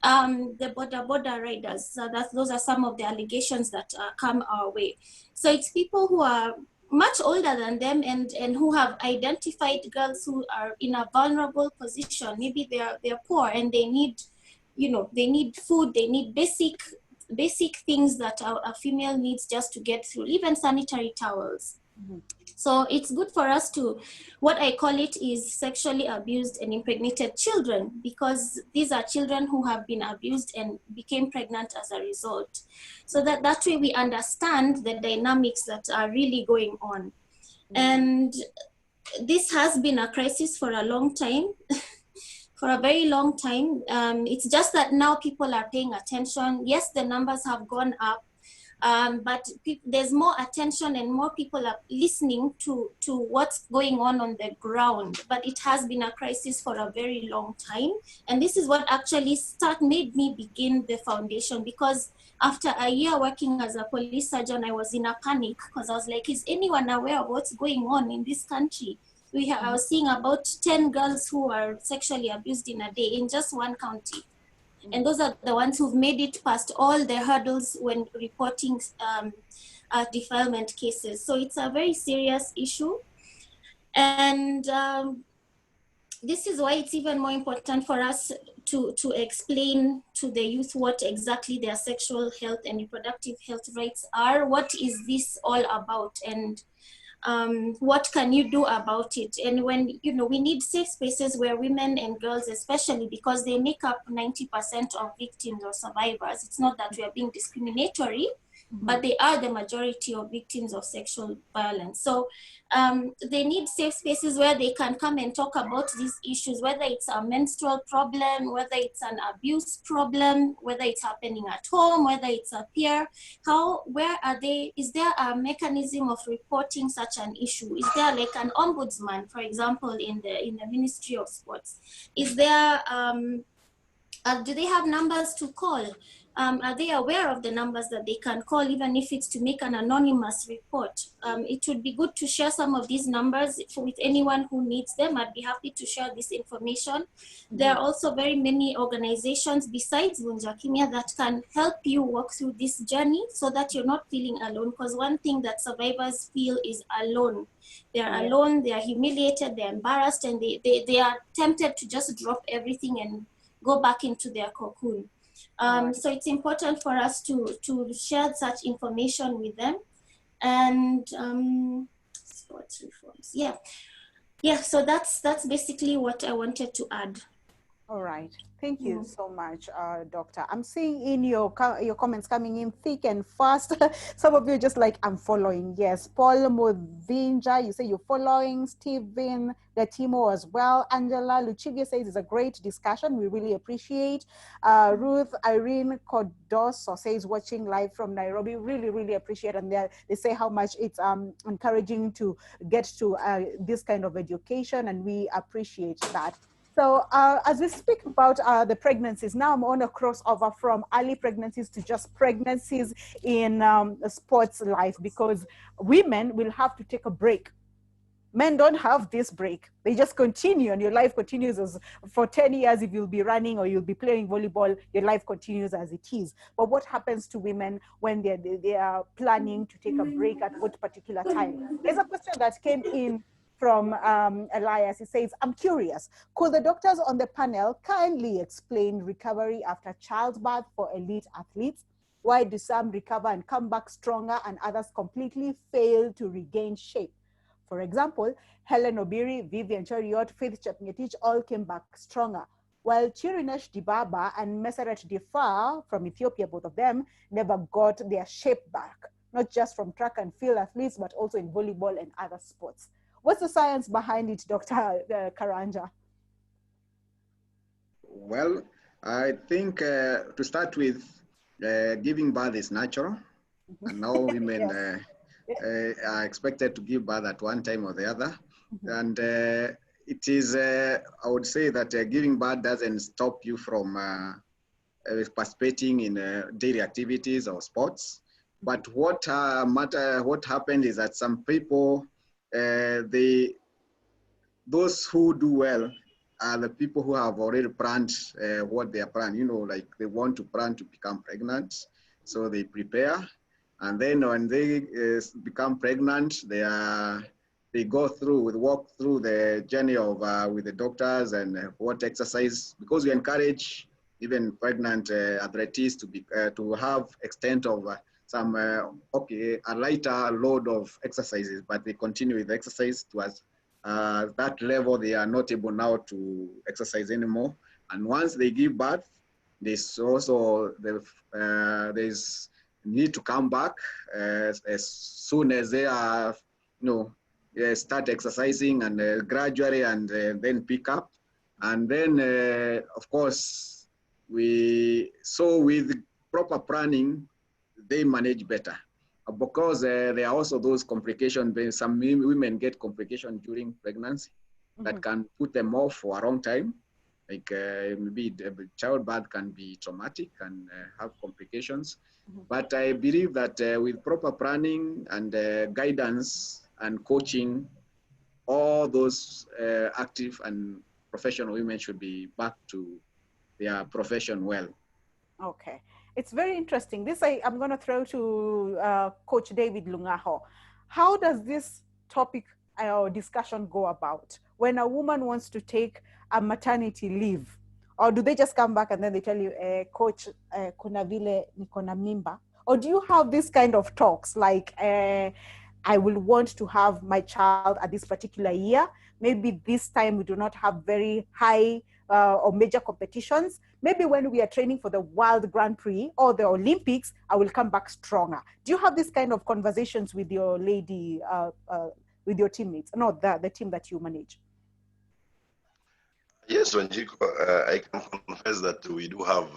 S3: the border riders. So those are some of the allegations that come our way. So it's people who are much older than them and who have identified girls who are in a vulnerable position. Maybe they're poor and they need, you know, they need food, they need basic things that a female needs just to get through, even sanitary towels. So it's good for us to, what I call it is sexually abused and impregnated children, because these are children who have been abused and became pregnant as a result. So that way we understand the dynamics that are really going on. And this has been a crisis for a long time, for a very long time. It's just that now people are paying attention. Yes, the numbers have gone up, but there's more attention and more people are listening to what's going on the ground. But it has been a crisis for a very long time. And this is what actually made me begin the foundation, because after a year working as a police surgeon, I was in a panic, because I was like, is anyone aware of what's going on in this country? I was seeing about 10 girls who are sexually abused in a day in just one county. And those are the ones who've made it past all the hurdles when reporting defilement cases. So it's a very serious issue. And this is why it's even more important for us to explain to the youth what exactly their sexual health and reproductive health rights are. What is this all about? And what can you do about it? And when, you know, we need safe spaces where women and girls, especially because they make up 90% of victims or survivors. It's not that we are being discriminatory, but they are the majority of victims of sexual violence. So they need safe spaces where they can come and talk about these issues, whether it's a menstrual problem, whether it's an abuse problem, whether it's happening at home, whether it's a peer. Where are they? Is there a mechanism of reporting such an issue? Is there like an ombudsman, for example, in the Ministry of Sports? Is there, do they have numbers to call? Are they aware of the numbers that they can call, even if it's to make an anonymous report? It would be good to share some of these numbers with anyone who needs them. I'd be happy to share this information. There are also very many organizations besides Vunja Kimya that can help you walk through this journey so that you're not feeling alone. Because one thing that survivors feel is alone. They are alone, they are humiliated, they're embarrassed, and they are tempted to just drop everything and go back into their cocoon. So it's important for us to share such information with them. And sports reforms, yeah. So that's basically what I wanted to add.
S1: All right. Thank you so much, Doctor. I'm seeing in your comments coming in thick and fast. Some of you are just like, I'm following. Yes. Paul Movinja, you say you're following. Stephen Latimo as well. Angela Luchivia says it's a great discussion. We really appreciate. Ruth Irene Kodoso says watching live from Nairobi. Really, really appreciate. And they say how much it's encouraging to get to this kind of education, and we appreciate that. So as we speak about the pregnancies, now I'm on a crossover from early pregnancies to just pregnancies in sports life, because women will have to take a break. Men don't have this break. They just continue, and your life continues as for 10 years. If you'll be running or you'll be playing volleyball, your life continues as it is. But what happens to women when they are planning to take a break at what particular time? There's a question that came in from Elias. He says, I'm curious, could the doctors on the panel kindly explain recovery after childbirth for elite athletes? Why do some recover and come back stronger and others completely fail to regain shape? For example, Helen Obiri, Vivian Cheriot, Faith Chepngetich all came back stronger, while Chirinesh Dibaba and Meseret Difar from Ethiopia, both of them, never got their shape back, not just from track and field athletes, but also in volleyball and other sports. What's the science behind it, Dr. Karanja?
S2: Well, I think to start with, giving birth is natural, and now women
S1: Yes.
S2: are expected to give birth at one time or the other. And it is, I would say that giving birth doesn't stop you from participating in daily activities or sports. But what happened is that some people, those who do well are the people who have already planned what they are planning. You know, like they want to plan to become pregnant, so they prepare, and then when they become pregnant, they walk through the journey of with the doctors and what exercise, because we encourage even pregnant athletes to have extent of some a lighter load of exercises, but they continue with exercise towards that level. They are not able now to exercise anymore. And once they give birth, there's also there's need to come back as soon as they are, start exercising, and gradually, and then pick up. And then, of course, with proper planning, they manage better. Because there are also those complications. Some women get complications during pregnancy that can put them off for a long time. Like maybe childbirth can be traumatic and have complications. But I believe that with proper planning and guidance and coaching, all those active and professional women should be back to their profession well.
S1: Okay, it's very interesting. This I'm going to throw to Coach David Lungaho. How does this topic or discussion go about when a woman wants to take a maternity leave? Or do they just come back and then they tell you, Coach, kuna vile niko na mimba? Or do you have this kind of talks like, I will want to have my child at this particular year. Maybe this time we do not have very high or major competitions. Maybe when we are training for the World Grand Prix or the Olympics, I will come back stronger. Do you have this kind of conversations with your lady, with your teammates, not the team that you manage?
S4: Yes, Wanjiko, I can confess that we do have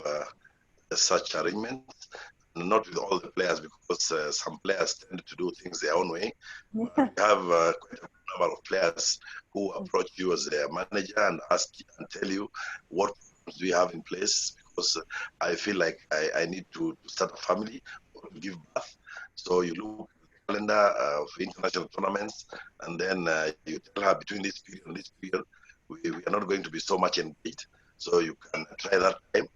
S4: such arrangements, not with all the players, because some players tend to do things their own way. We have quite a number of players who approach you as a manager and ask and tell you what do you have in place, because I feel like I need to start a family or to give birth. So you look at the calendar of international tournaments, and then you tell her between this period and this period, we are not going to be so much engaged. So you can try that time.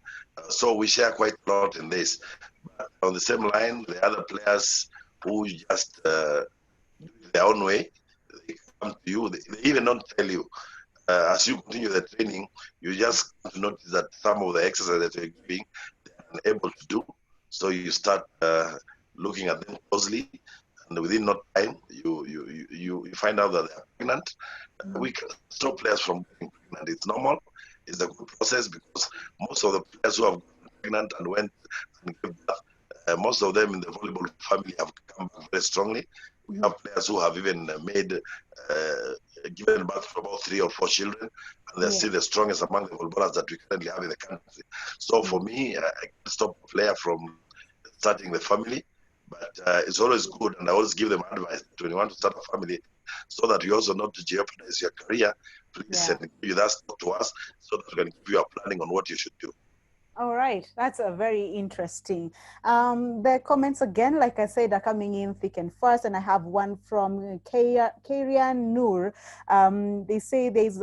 S4: So we share quite a lot in this. But on the same line, the other players who just do it their own way, they come to you. They even don't tell you. As you continue the training, you just notice that some of the exercises that you're giving, they're unable to do. So you start looking at them closely, and within no time, you find out that they're pregnant. We can stop players from getting pregnant. It's normal. is a good process, because most of the players who have gotten pregnant and went and gave birth, most of them in the volleyball family have come back very strongly. We have players who have even given birth to about 3 or 4 children, and they're still the strongest among the volleyballers that we currently have in the country. So for me, I can't stop a player from starting the family, but it's always good, and I always give them advice that when you want to start a family, so that you also not to jeopardize your career, please send you that stuff to us, so that we can give you a planning on what you should do.
S1: All right, that's a very interesting. The comments again, like I said, are coming in thick and fast, and I have one from Karian Noor. They say there's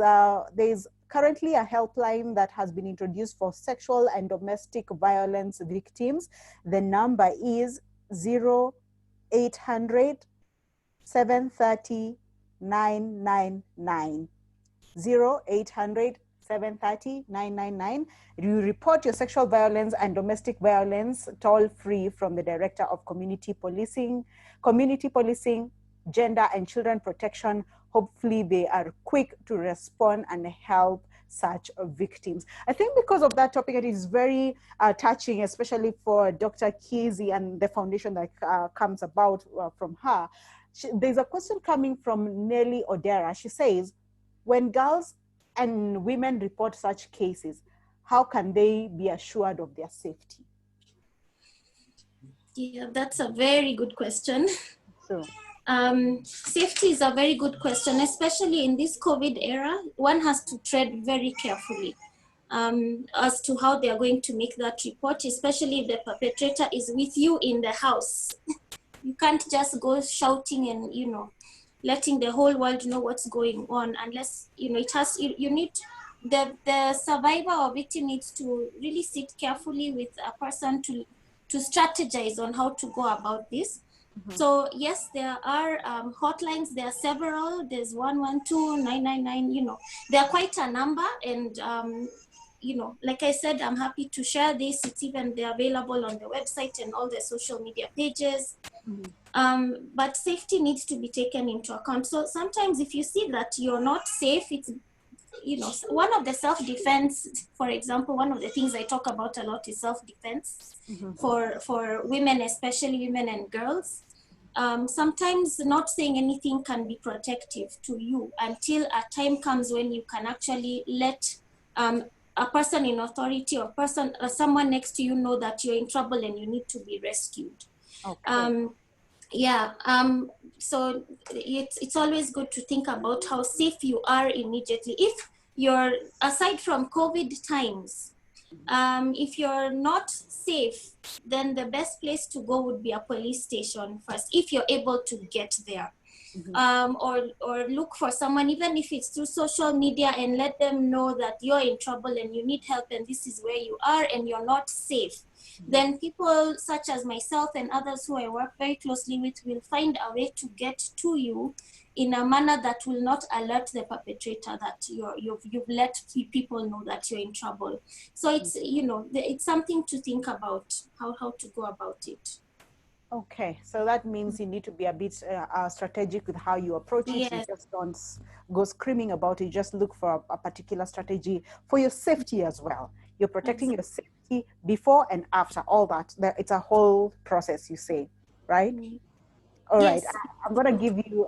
S1: currently a helpline that has been introduced for sexual and domestic violence victims. The number is 0800 730 999. 0800 730 999. You report your sexual violence and domestic violence toll free from the Director of Community Policing, Gender and Children Protection. Hopefully they are quick to respond and help such victims. I think because of that topic, it is very touching, especially for Dr. Kizzi and the foundation that comes about from her. There's a question coming from Nelly Odera. She says, when girls and women report such cases, how can they be assured of their safety?
S3: Yeah, that's a very good question.
S1: So,
S3: safety is a very good question, especially in this COVID era. One has to tread very carefully as to how they are going to make that report, especially if the perpetrator is with you in the house. You can't just go shouting and, you know, letting the whole world know what's going on, unless, you know, it has, you need, the survivor or victim needs to really sit carefully with a person to strategize on how to go about this. So yes, there are hotlines, there are several, there's 112, 999, you know, there are quite a number, and you know, like I said, I'm happy to share this. It's even, they're available on the website and all the social media pages. But safety needs to be taken into account. So sometimes if you see that you're not safe, it's, you know, one of the self-defense, for example, one of the things I talk about a lot is self-defense for women, especially women and girls. Sometimes not saying anything can be protective to you until a time comes when you can actually let a person in authority or someone next to you know that you're in trouble and you need to be rescued.
S1: okay.
S3: So it's always good to think about how safe you are immediately. If you're, aside from COVID times, if you're not safe, then the best place to go would be a police station first, if you're able to get there. Or look for someone, even if it's through social media, and let them know that you're in trouble and you need help and this is where you are and you're not safe. Then people such as myself and others who I work very closely with will find a way to get to you in a manner that will not alert the perpetrator that you've let people know that you're in trouble. So it's, you know, it's something to think about, how to go about it.
S1: Okay, so that means you need to be a bit strategic with how you approach it.
S3: Yes.
S1: You just don't go screaming about it. Just look for a particular strategy for your safety as well. You're protecting your safety before and after all that. It's a whole process, you say, right? All right.
S3: Yes.
S1: I'm going to give you,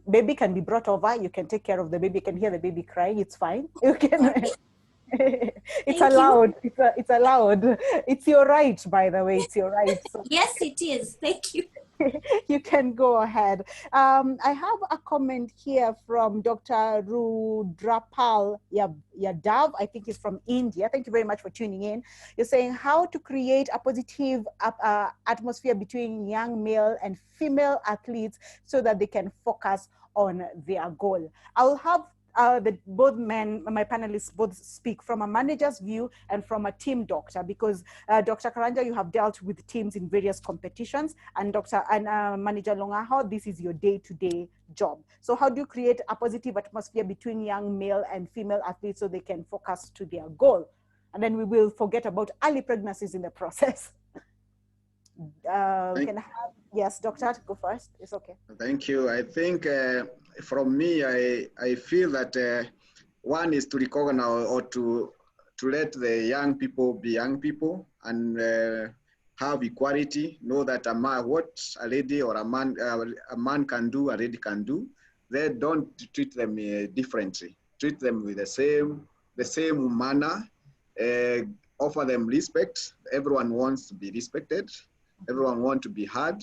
S1: baby can be brought over. You can take care of the baby. You can hear the baby crying. It's fine. You can. It's allowed. It's allowed. It's your right, by the way. It's your right. So
S3: yes, it is. Thank you.
S1: you can go ahead. I have a comment here from Dr. Rudrapal Yadav. I think he's from India. Thank you very much for tuning in. You're saying how to create a positive atmosphere between young male and female athletes so that they can focus on their goal. I'll have both men, my panelists, both speak from a manager's view and from a team doctor, because Dr. Karanja, you have dealt with teams in various competitions, and Manager Lungaho, this is your day-to-day job. So how do you create a positive atmosphere between young male and female athletes so they can focus to their goal? And then we will forget about early pregnancies in the process. Yes, doctor, go first. It's okay.
S2: Thank you. I think from me, I feel that one is to recognize or to let the young people be young people and have equality, know that what a lady or a man can do, a lady can do. They don't treat them differently. Treat them with the same manner, offer them respect. Everyone wants to be respected. Everyone wants to be heard,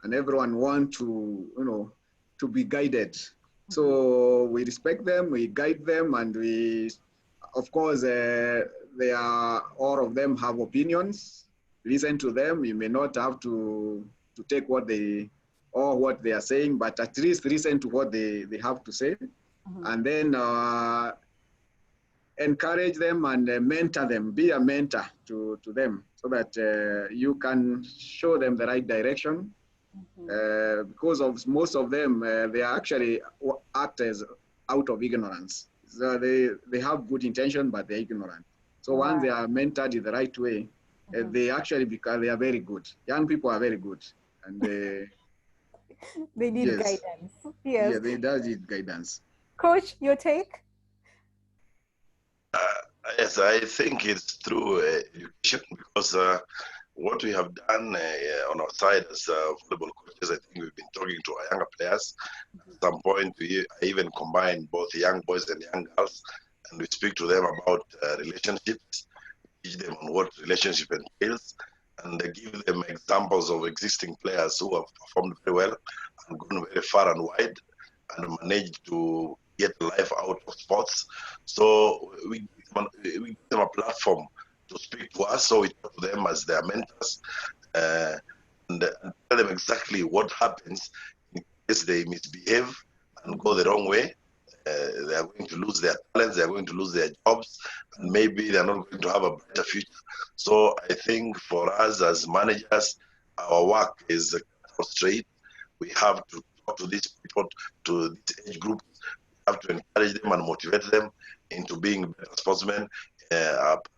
S2: and everyone wants to, to be guided. So we respect them, we guide them, and we, of course, all of them have opinions. Listen to them. You may not have to take what they are saying, but at least listen to what they have to say, and then encourage them and mentor them. Be a mentor to them, so that you can show them the right direction. Because of most of them, they are actually actors out of ignorance. So they have good intention, but they're ignorant. So once they are mentored in the right way, they actually they are very good. Young people are very good, and
S1: they need guidance. Yes.
S2: Yeah, they does need guidance.
S1: Coach, your take?
S4: Yes, I think it's through education, because what we have done on our side as volleyball coaches, I think we've been talking to our younger players. At some point, I even combine both young boys and young girls, and we speak to them about relationships, teach them on what relationship entails, and give them examples of existing players who have performed very well and gone very far and wide and managed to get life out of sports. So we give them a platform to speak to us, so we talk to them as their mentors and tell them exactly what happens in case they misbehave and go the wrong way. They are going to lose their talents, they are going to lose their jobs, and maybe they're not going to have a better future. So I think for us as managers, our work is straight. We have to talk to these people, to this age group. We have to encourage them and motivate them into being better sportsmen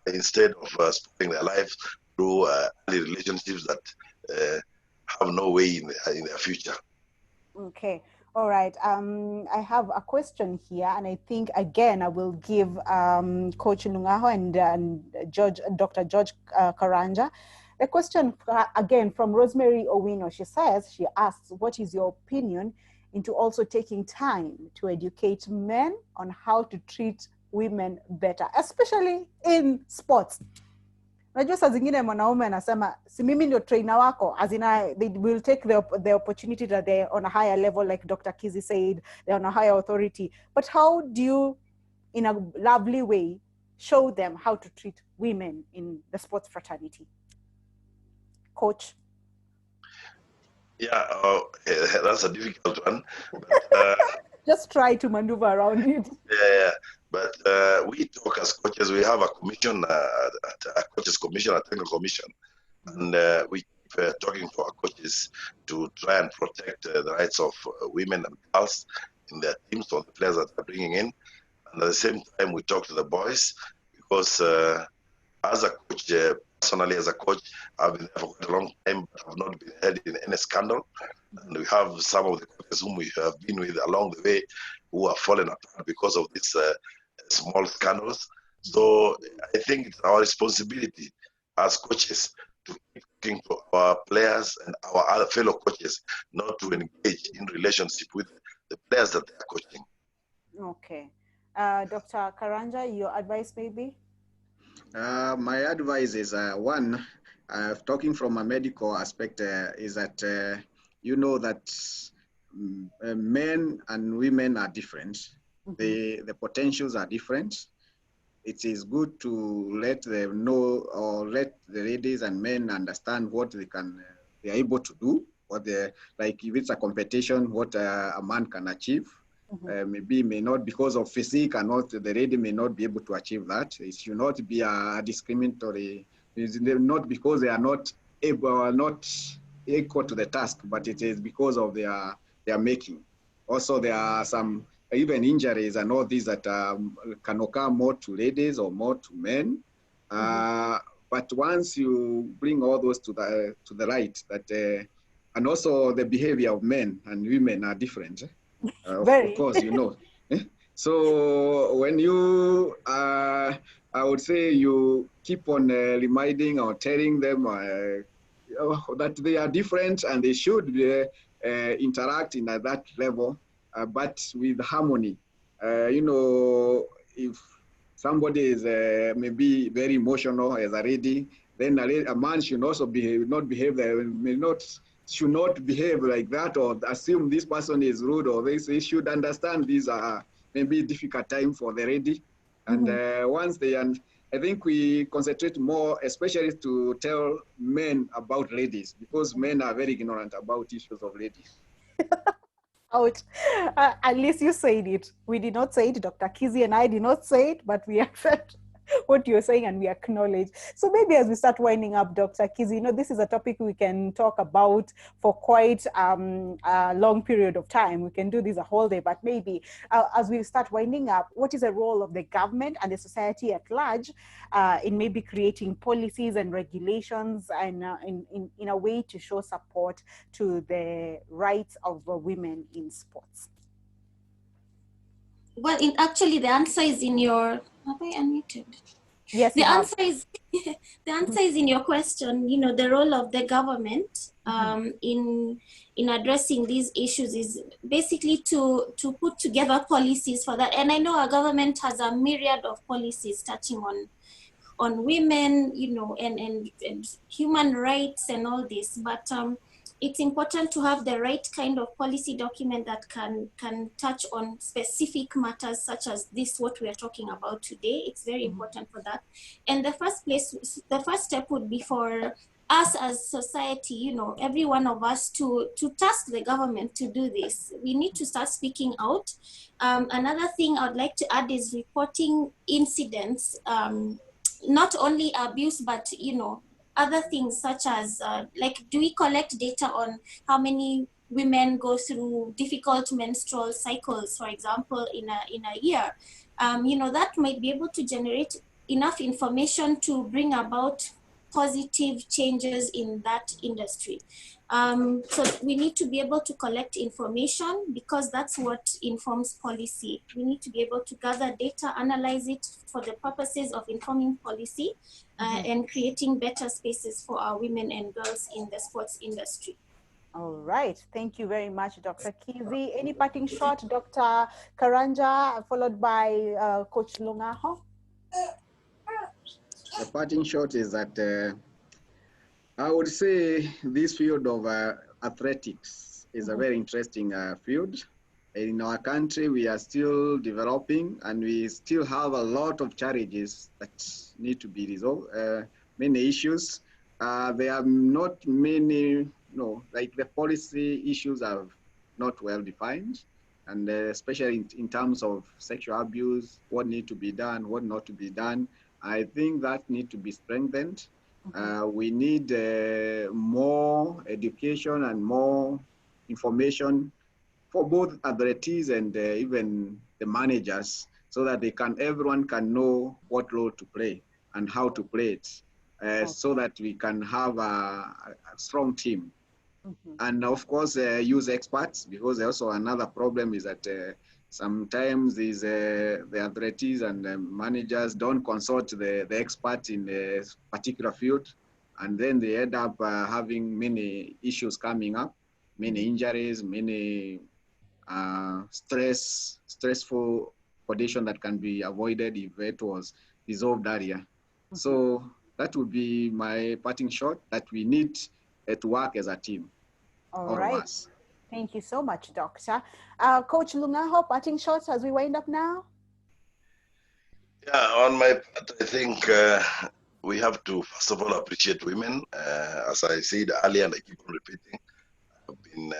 S4: instead of spoiling their lives through early relationships that have no way in their future.
S1: Okay. All right. I have a question here, and I think again I will give Coach Lungaho and Dr. George Karanja a question again from Rosemary Owino. She asks, "What is your opinion into also taking time to educate men on how to treat women better, especially in sports?" Najua saa zingine mwanaume anasema si mimi ndio trainer wako, as in they will take the opportunity that they're on a higher level, like Dr. Kizzi said, they're on a higher authority. But how do you, in a lovely way, show them how to treat women in the sports fraternity? Coach?
S4: Yeah, that's a difficult one. But,
S1: just try to maneuver around it.
S4: Yeah, but we talk as coaches. We have a commission, a coaches commission, a technical commission, and we keep talking to our coaches to try and protect the rights of women and girls in their teams, or the players that they're bringing in. And at the same time, we talk to the boys, because as a coach, personally as a coach, I've been there for quite a long time, but I've not been held in any scandal. And we have some of the coaches whom we have been with along the way who have fallen apart because of these small scandals. So I think it's our responsibility as coaches to keep talking to our players and our other fellow coaches, not to engage in relationship with the players that they are coaching.
S1: Okay. Dr. Karanja, your advice maybe?
S2: My advice is, one, talking from a medical aspect, is that you know that men and women are different. Mm-hmm. The potentials are different. It is good to let them know, or let the ladies and men understand what they are able to do. What like if it's a competition, what a man can achieve. Mm-hmm. Maybe may not, because of physique, and not the lady may not be able to achieve that. It should not be a discriminatory. It's not because they are not able or not equal to the task, but it is because of their making. Also, there are some even injuries and all these that can occur more to ladies or more to men. Mm-hmm. But once you bring all those to the right, that and also the behavior of men and women are different. Of course, you know. So when you, I would say you keep on reminding or telling them that they are different and they should interact in at that level, but with harmony. If somebody is maybe very emotional as a lady, then a man should also should not behave like that or assume this person is rude or they should understand these are maybe difficult time for the lady. And once they, and I think we concentrate more, especially to tell men about ladies, because men are very ignorant about issues of ladies.
S1: Out. At least you said it. We did not say it. Dr. Kizzi and I did not say it, but we accept what you're saying and we acknowledge. So maybe as we start winding up, Dr. Kizzi, this is a topic we can talk about for quite a long period of time. We can do this a whole day, but maybe as we start winding up, what is the role of the government and the society at large in maybe creating policies and regulations and in a way to show support to the rights of women in sports?
S3: Well, actually, the answer is in your. Have I unmuted?
S1: Yes.
S3: The answer is the answer is in your question. The role of the government in addressing these issues is basically to put together policies for that. And I know our government has a myriad of policies touching on women, and human rights and all this, but it's important to have the right kind of policy document that can touch on specific matters such as this, what we are talking about today. It's very important for that. And the first step would be for us as society, every one of us to task the government to do this. We need to start speaking out. Another thing I would like to add is reporting incidents, not only abuse, but, other things such as, do we collect data on how many women go through difficult menstrual cycles, for example, in a year? That might be able to generate enough information to bring about positive changes in that industry. So we need to be able to collect information because that's what informs policy. We need to be able to gather data, analyze it for the purposes of informing policy and creating better spaces for our women and girls in the sports industry.
S1: All right. Thank you very much, Dr. Kizzi. Any parting shot, Dr. Karanja, followed by Coach Lungaho?
S2: The parting shot is that I would say this field of athletics is a very interesting field. In our country, we are still developing and we still have a lot of challenges that need to be resolved, many issues. There are not many, like the policy issues are not well defined, and especially in terms of sexual abuse, what needs to be done, what not to be done. I think that needs to be strengthened. We need more education and more information for both athletes and even the managers, so that everyone can know what role to play and how to play it, so that we can have a strong team. And of course, use experts, because also another problem is that sometimes the athletes and the managers don't consult the experts in a particular field, and then they end up having many issues coming up, many injuries, many stressful condition that can be avoided if it was resolved earlier. So that would be my parting shot, that we need to work as a team.
S1: All right. Thank you so much, Doctor. Coach Lungaho, parting shots as we wind up now?
S4: Yeah, on my part, I think we have to, first of all, appreciate women. As I said earlier, and I keep on repeating, I've been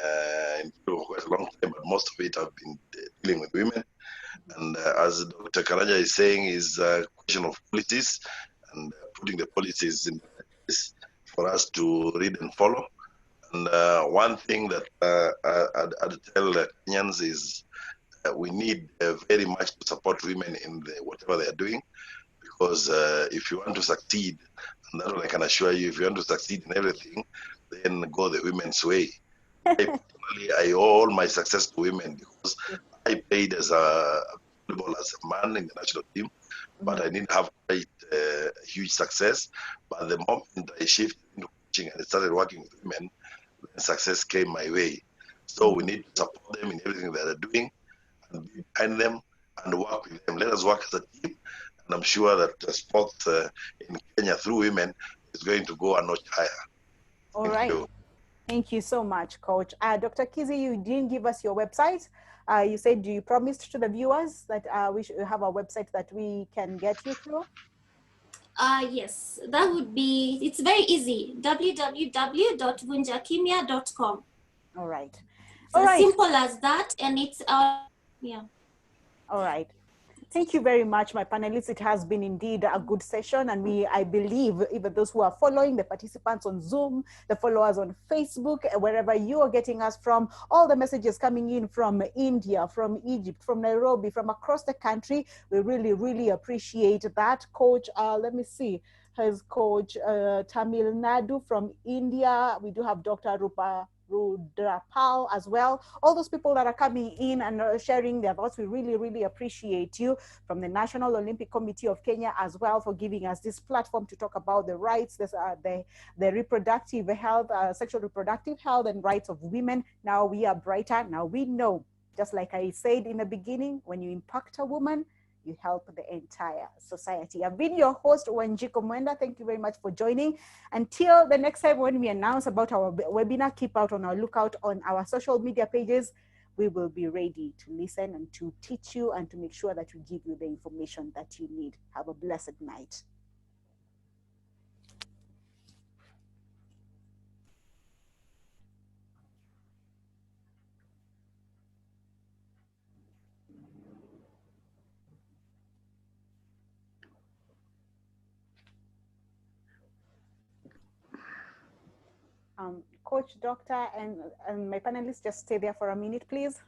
S4: in for quite a long time, but most of it I've been dealing with women. And as Dr. Karanja is saying, is a question of policies and putting the policies in place for us to read and follow. And one thing that I'd tell the Kenyans is we need very much to support women in whatever they are doing, because if you want to succeed, and that's what I can assure you, if you want to succeed in everything, then go the women's way. I owe all my success to women, because I played as a volleyball as a man in the national team, but I didn't have quite huge success. But the moment I shifted into coaching and started working with women, success came my way. So we need to support them in everything that they're doing and be behind them and work with them. Let us work as a team, and I'm sure that sports in Kenya through women is going to go a notch higher.
S1: All right. Thank you so much, Coach. Dr. Kizzi, you didn't give us your website. You said you promised to the viewers that we should have a website that we can get you through.
S3: Yes, that would be, it's very easy, www.vunjakimia.com.
S1: All right.
S3: It's as simple as that, and it's, yeah.
S1: All right. Thank you very much, my panelists. It has been indeed a good session, and I believe even those who are following, the participants on Zoom, the followers on Facebook, wherever you are getting us from, all the messages coming in from India, from Egypt, from Nairobi, from across the country, we really, really appreciate that. Coach, let me see, has Coach Tamil Nadu from India. We do have Dr. Rudrapal as well. All those people that are coming in and sharing their thoughts, we really, really appreciate you. From the National Olympic Committee of Kenya as well for giving us this platform to talk about the rights, the reproductive health, sexual reproductive health and rights of women. Now we are brighter. Now we know, just like I said in the beginning, when you impact a woman, you help the entire society. I've been your host, Wanjiko Mwenda. Thank you very much for joining. Until the next time when we announce about our webinar, keep out on our lookout on our social media pages. We will be ready to listen and to teach you and to make sure that we give you the information that you need. Have a blessed night. Coach, doctor, and my panelists, just stay there for a minute, please.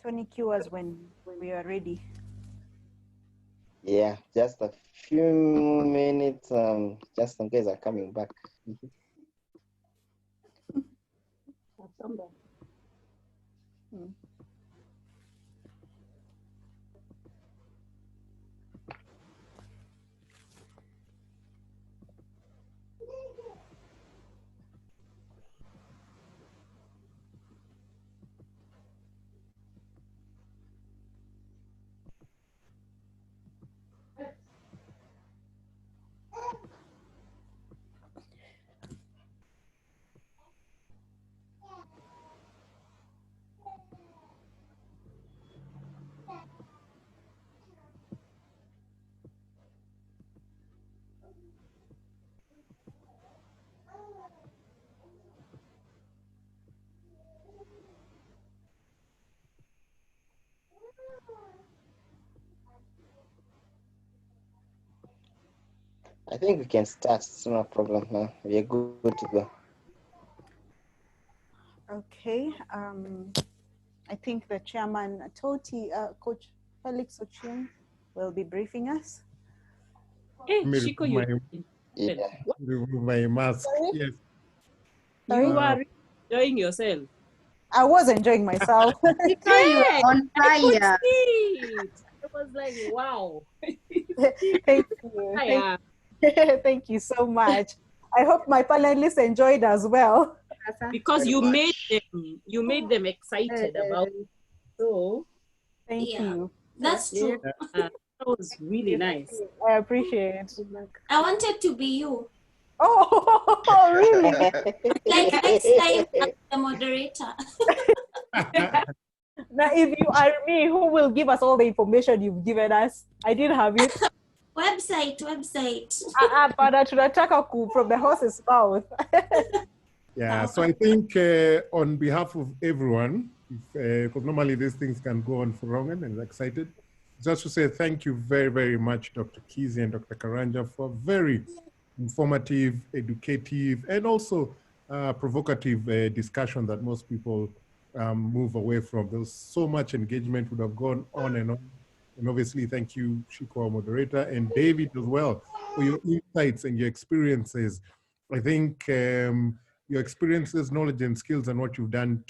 S1: Tony, cue us when we are ready.
S6: Yeah, just a few minutes, just in case I'm coming back. I think we can start. It's no problem. We're good to go.
S1: Okay. I think the chairman, Coach Felix Ochieng, will be briefing us.
S7: Hey, Shiko,
S6: remove
S7: my mask.
S1: Sorry?
S7: Yes.
S1: Sorry?
S7: You are enjoying yourself.
S1: I was enjoying myself.
S7: Yeah,
S8: on fire.
S7: I was like, wow.
S1: Thank you. Thank you so much. I hope my panelists enjoyed as well.
S7: Because you made them excited about it. So
S1: thank you.
S3: That's true.
S7: That was really nice.
S1: I appreciate it.
S3: I wanted to be you.
S1: Oh, really?
S3: Like next time I'm the moderator.
S1: Now, if you are me, who will give us all the information you've given us? I didn't have it.
S3: Website.
S1: Pada tunataka from the horse's mouth.
S7: Yeah, so I think on behalf of everyone, because normally these things can go on for long and I'm excited, just to say thank you very, very much, Dr. Kizzi and Dr. Karanja, for very informative, educative, and also provocative discussion that most people move away from. There's so much engagement would have gone on. And obviously, thank you, Shiko, our moderator, and David as well, for your insights and your experiences. I think your experiences, knowledge, and skills, and what you've done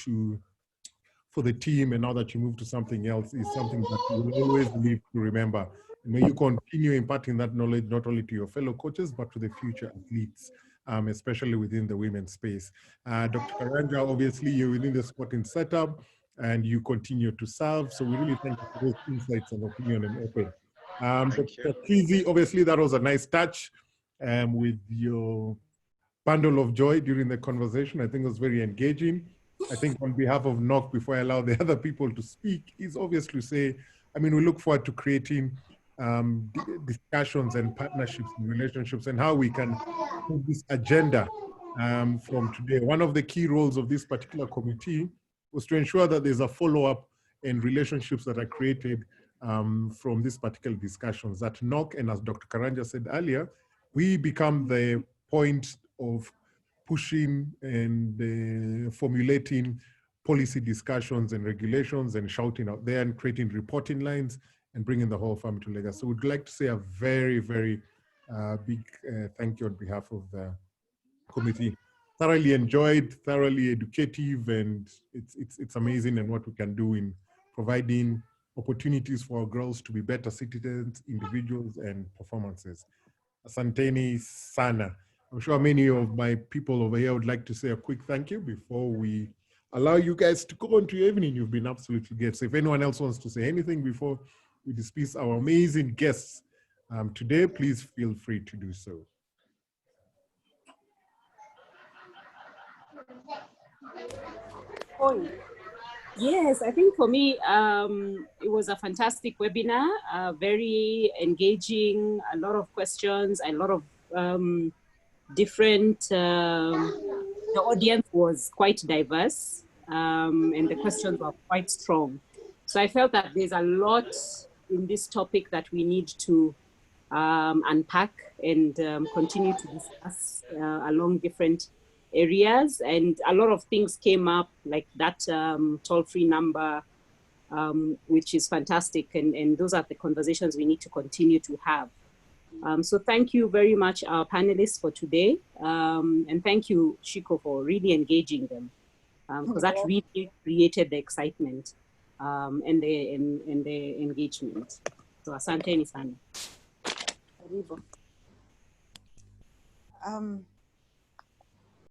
S7: for the team, and now that you move to something else, is something that you will always live to remember. And may you continue imparting that knowledge not only to your fellow coaches, but to the future athletes, especially within the women's space. Dr. Karanja, obviously, you're within the sporting setup, and you continue to serve. So we really thank you for those insights and opinion and open. Dr. Kizzi, obviously, that was a nice touch with your bundle of joy during the conversation. I think it was very engaging. I think on behalf of NOC, before I allow the other people to speak, is obviously say, I mean, we look forward to creating discussions and partnerships and relationships and how we can put this agenda from today. One of the key roles of this particular committee was to ensure that there's a follow-up and relationships that are created from these particular discussions. At NOC, and as Dr. Karanja said earlier, we become the point of pushing and formulating policy discussions and regulations and shouting out there and creating reporting lines and bringing the whole family together. So we'd like to say a very, very big thank you on behalf of the committee. Thoroughly enjoyed, thoroughly educative, and it's amazing and what we can do in providing opportunities for our girls to be better citizens, individuals, and performances. Asanteni sana. I'm sure many of my people over here would like to say a quick thank you before we allow you guys to go on to your evening. You've been absolutely great. So if anyone else wants to say anything before we dismiss our amazing guests today, please feel free to do so.
S9: Yes, I think for me, it was a fantastic webinar, very engaging, a lot of questions, a lot of different, the audience was quite diverse and the questions were quite strong. So I felt that there's a lot in this topic that we need to unpack and continue to discuss along different areas, and a lot of things came up, like that toll-free number, which is fantastic. And those are the conversations we need to continue to have. So thank you very much, our panelists, for today. And thank you, Shiko, for really engaging them, because that really created the excitement and the engagement. So asante ni sana.